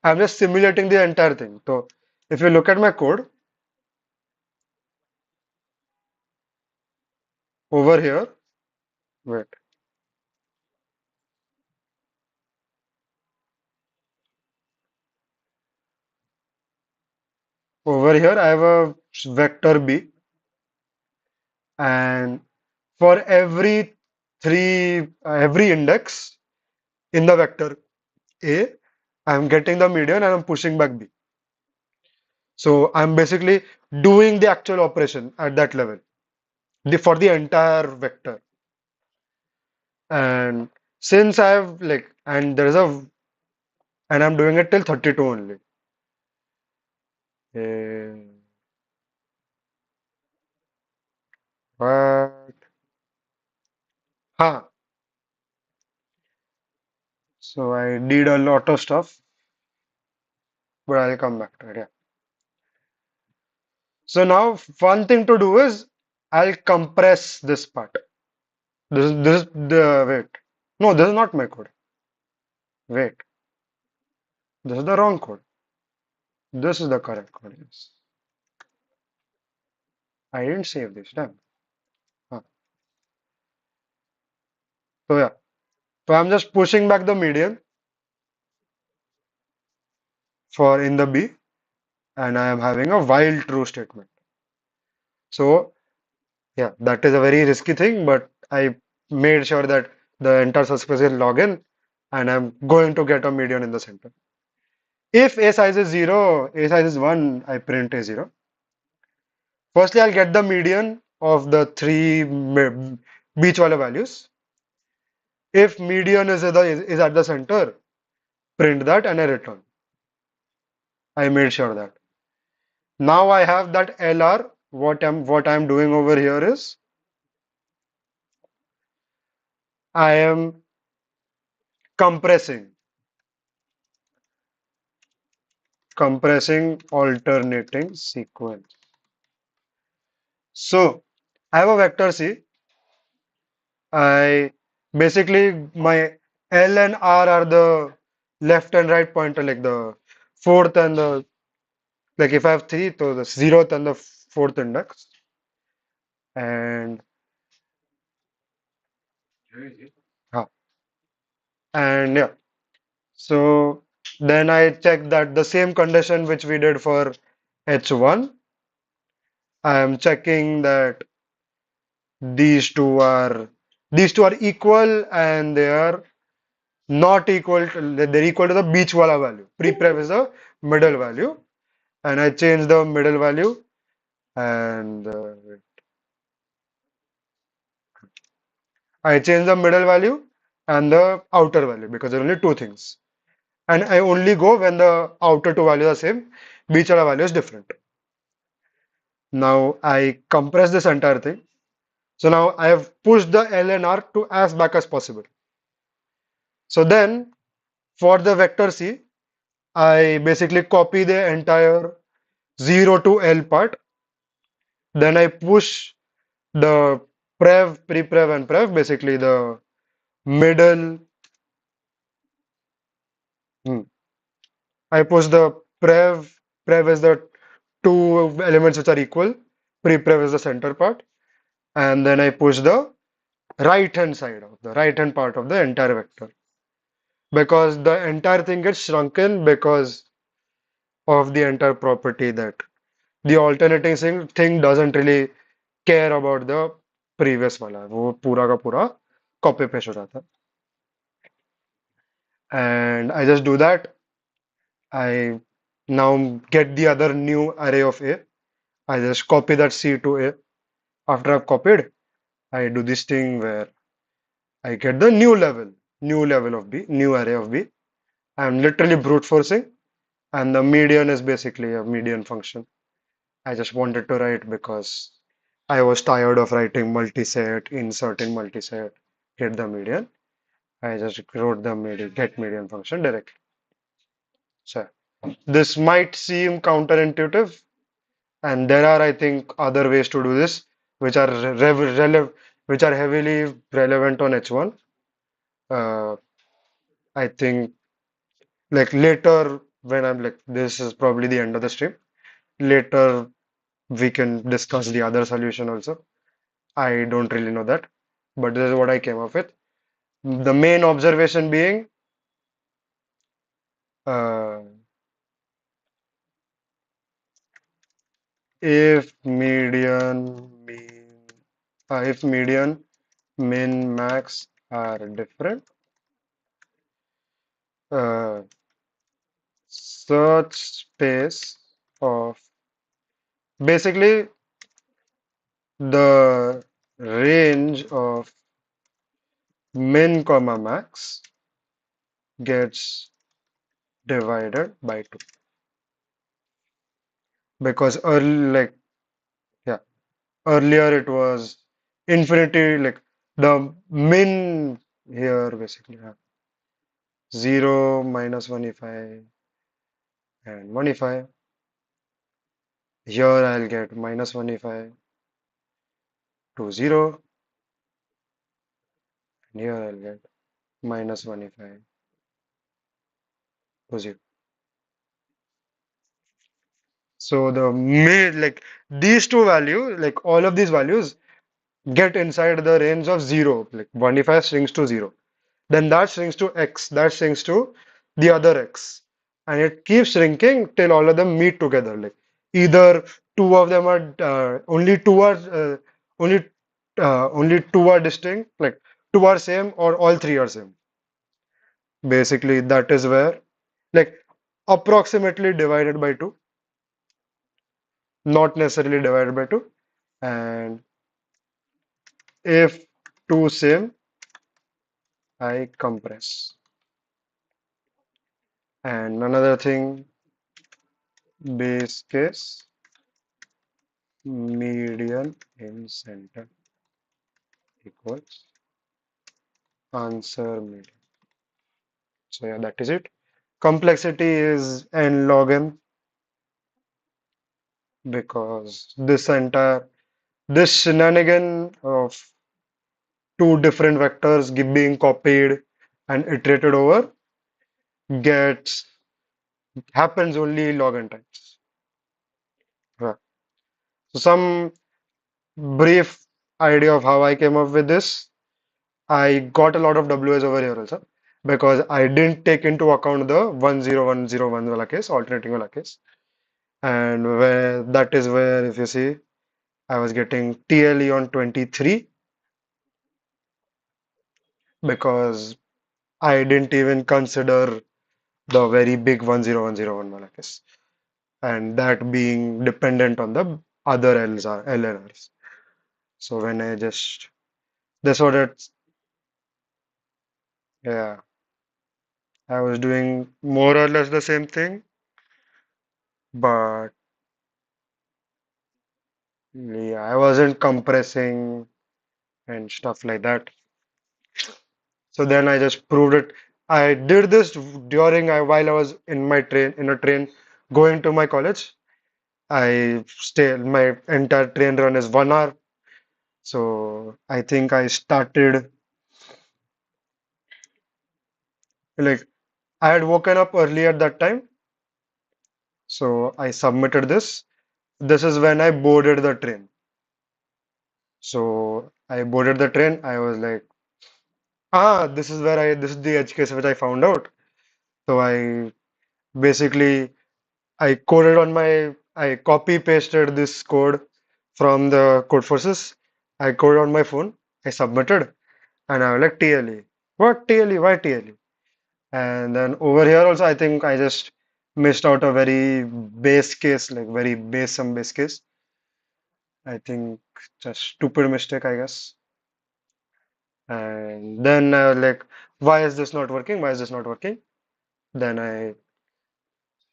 I'm just simulating the entire thing. So if you look at my code over here, wait, over here I have a vector B, and for every index in the vector A, I'm getting the median and I'm pushing back B. So I'm basically doing the actual operation at that level, for the entire vector. And since I have like, and there is and I'm doing it till 32 only. Eh, but, huh. So I did a lot of stuff, but I'll come back to it. Yeah. So now one thing to do is I'll compress this part. This is the, wait. No, this is not my code. Wait. This is the wrong code. This is the correct code. Yes. I didn't save this. Damn. Huh. So yeah. So I'm just pushing back the median for in the B, and I am having a while true statement. So yeah, that is a very risky thing, but I made sure that the entire subspace is log in, and I'm going to get a median in the center. If a size is 0, a size is 1, I print a 0. Firstly, I'll get the median of the three beach wala values. If median is at the center, print that and I return. I made sure that. Now I have that LR. What I'm doing over here is I am compressing, compressing alternating sequence. So I have a vector C. I basically my L and R are the left and right pointer, like the fourth and the like if I have three, so the zeroth and the fourth index. And huh, and yeah. So then I check that the same condition which we did for H1, I am checking that these two are these two are equal and they are not equal to, they're equal to the beach wala value. Pre-pref is the middle value, and I change the middle value and I change the middle value and the outer value because there are only two things. And I only go when the outer two values are same, beach wala value is different. Now I compress this entire thing. So now I have pushed the LNR to as back as possible. So then for the vector C, I basically copy the entire 0 to L part. Then I push the prev, pre-prev and prev, basically the middle. hmm, I push the prev is the two elements which are equal, pre-prev is the center part, and then I push the right hand side of the right hand part of the entire vector because the entire thing gets shrunken because of the entire property that the alternating thing doesn't really care about the previous वाला वो पूरा का पूरा copy paste हो जाता है and I just do that. I now get the other new array of A. I just copy that C to A. After I've copied, I do this thing where I get the new level of B, new array of B. I'm literally brute forcing, and the median is basically a median function. I just wanted to write because I was tired of writing multiset, insert in multiset, get the median. I just wrote the median, get median function directly. So this might seem counterintuitive, and there are, I think, other ways to do this, which are which are heavily relevant on H1. Uh, I think like later when I'm like this is probably the end of the stream. Later we can discuss the other solution also. I don't really know that, but this is what I came up with. The main observation being uh, if if median, min, max are different, uh, search space of basically the range of min comma max gets divided by 2 because yeah earlier it was infinity like the min here basically 0 minus 1 if I and 1 if I here I'll get minus 1 if I to 0 and here I'll get minus 1 if I to 0. So the mid like these two values like all of these values get inside the range of 0 like 1 if I shrinks to 0 then that shrinks to x that shrinks to the other x and it keeps shrinking till all of them meet together like either two of them are only only two are distinct like two are same or all three are same. Basically that is where like approximately divided by 2 not necessarily divided by 2 and if two same I compress and another thing base case median in center equals answer median. So yeah, that is it. Complexity is n log n because this entire this shenanigan of two different vectors being copied and iterated over gets happens only log n times. Yeah. So some brief idea of how I came up with this. I got a lot of WS over here also because I didn't take into account the 10101 wala case, alternating wala case. And where that is where, if you see, I was getting TLE on 23 because I didn't even consider the very big 10101 wala case. And that being dependent on the other LNRs. So when I just, that's what it's, yeah, I was doing more or less the same thing, but yeah, I wasn't compressing and stuff like that. So then I just proved it. I did this while I was in my train in a train going to my college. My entire train run is 1 hour. So I think I started like I had woken up early at that time. So I submitted this. This is when I boarded the train. So I boarded the train. I was like, this is the edge case which I found out. So basically, I copy pasted this code from the code forces. I coded on my phone. I submitted and I was like TLE. What TLE? Why TLE? And then over here also, I think I just missed out a very base case, like very base some base case. I think just stupid mistake, I guess. And then like, why is this not working? Why is this not working? Then I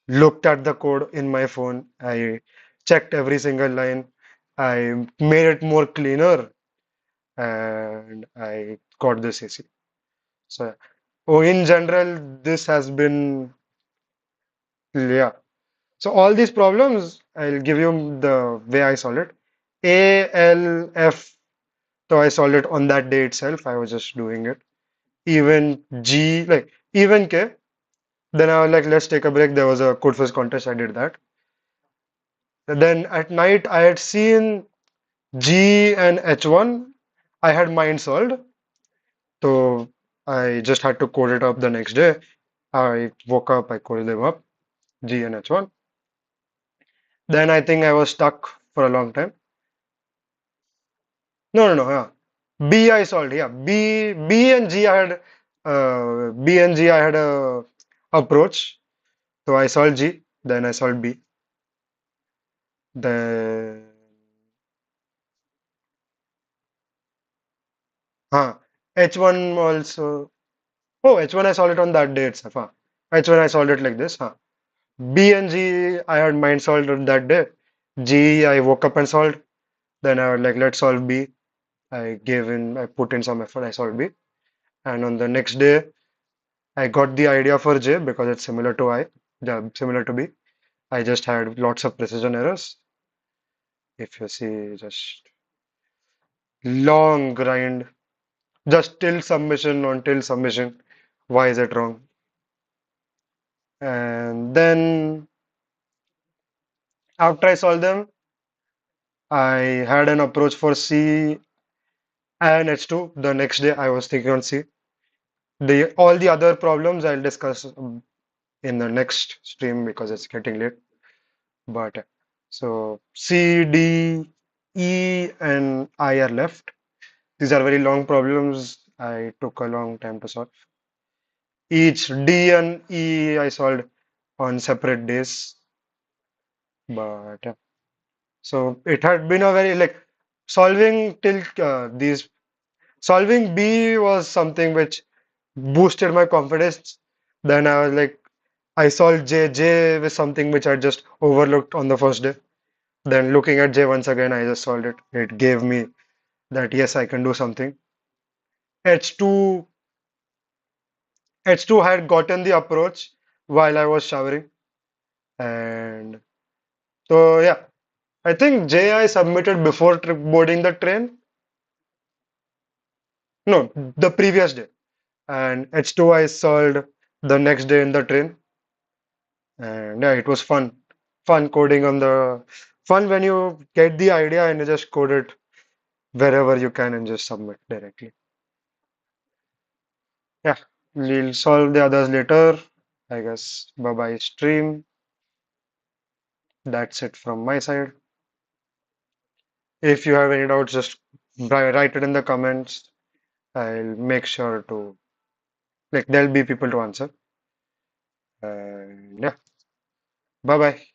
looked at the code in my phone. I checked every single line. I made it more cleaner and I got this AC. So, oh, in general, this has been, yeah. So all these problems, I'll give you the way I solved it. A, L, F. So I solved it on that day itself. I was just doing it. Even G, like even K. Then I was like, let's take a break. There was a code first contest. I did that. Then at night, I had seen G and H1. I had mind solved. So I just had to code it up the next day. I woke up, I coded them up, G and H1. Then I think I was stuck for a long time. No, yeah. B I solved, yeah. B and G I had B and G I had a approach. So I solved G, then I solved B. Then H1 also. Oh, H1 I solved it on that day itself. H1 I solved it like this. B and G I had mind solved on that day. G I woke up and solved. Then I was like, let's solve B. I put in some effort, I solved B. And on the next day, I got the idea for J because it's similar to similar to B. I just had lots of precision errors. If you see, just long grind, just till submission until submission. Why is it wrong? And then after I solved them, I had an approach for C and H2. The next day, I was thinking on C. The all the other problems I'll discuss in the next stream because it's getting late. But so C, D, E, and I are left. These are very long problems. I took a long time to solve. Each D and E I solved on separate days. But so it had been a very like solving till these solving B was something which boosted my confidence. Then I was like, I solved J. J was something which I just overlooked on the first day. Then looking at J once again, I just solved it. It gave me that yes, I can do something. H2 H2 had gotten the approach while I was showering. And so yeah, I think JI submitted before trip boarding the train. No, the previous day. And H2 I solved the next day in the train. And yeah, it was fun. Fun coding on the fun when you get the idea and you just code it wherever you can and just submit directly. Yeah, we'll solve the others later. I guess bye bye stream. That's it from my side. If you have any doubts, just write it in the comments. I'll make sure to like there'll be people to answer. And yeah, bye bye.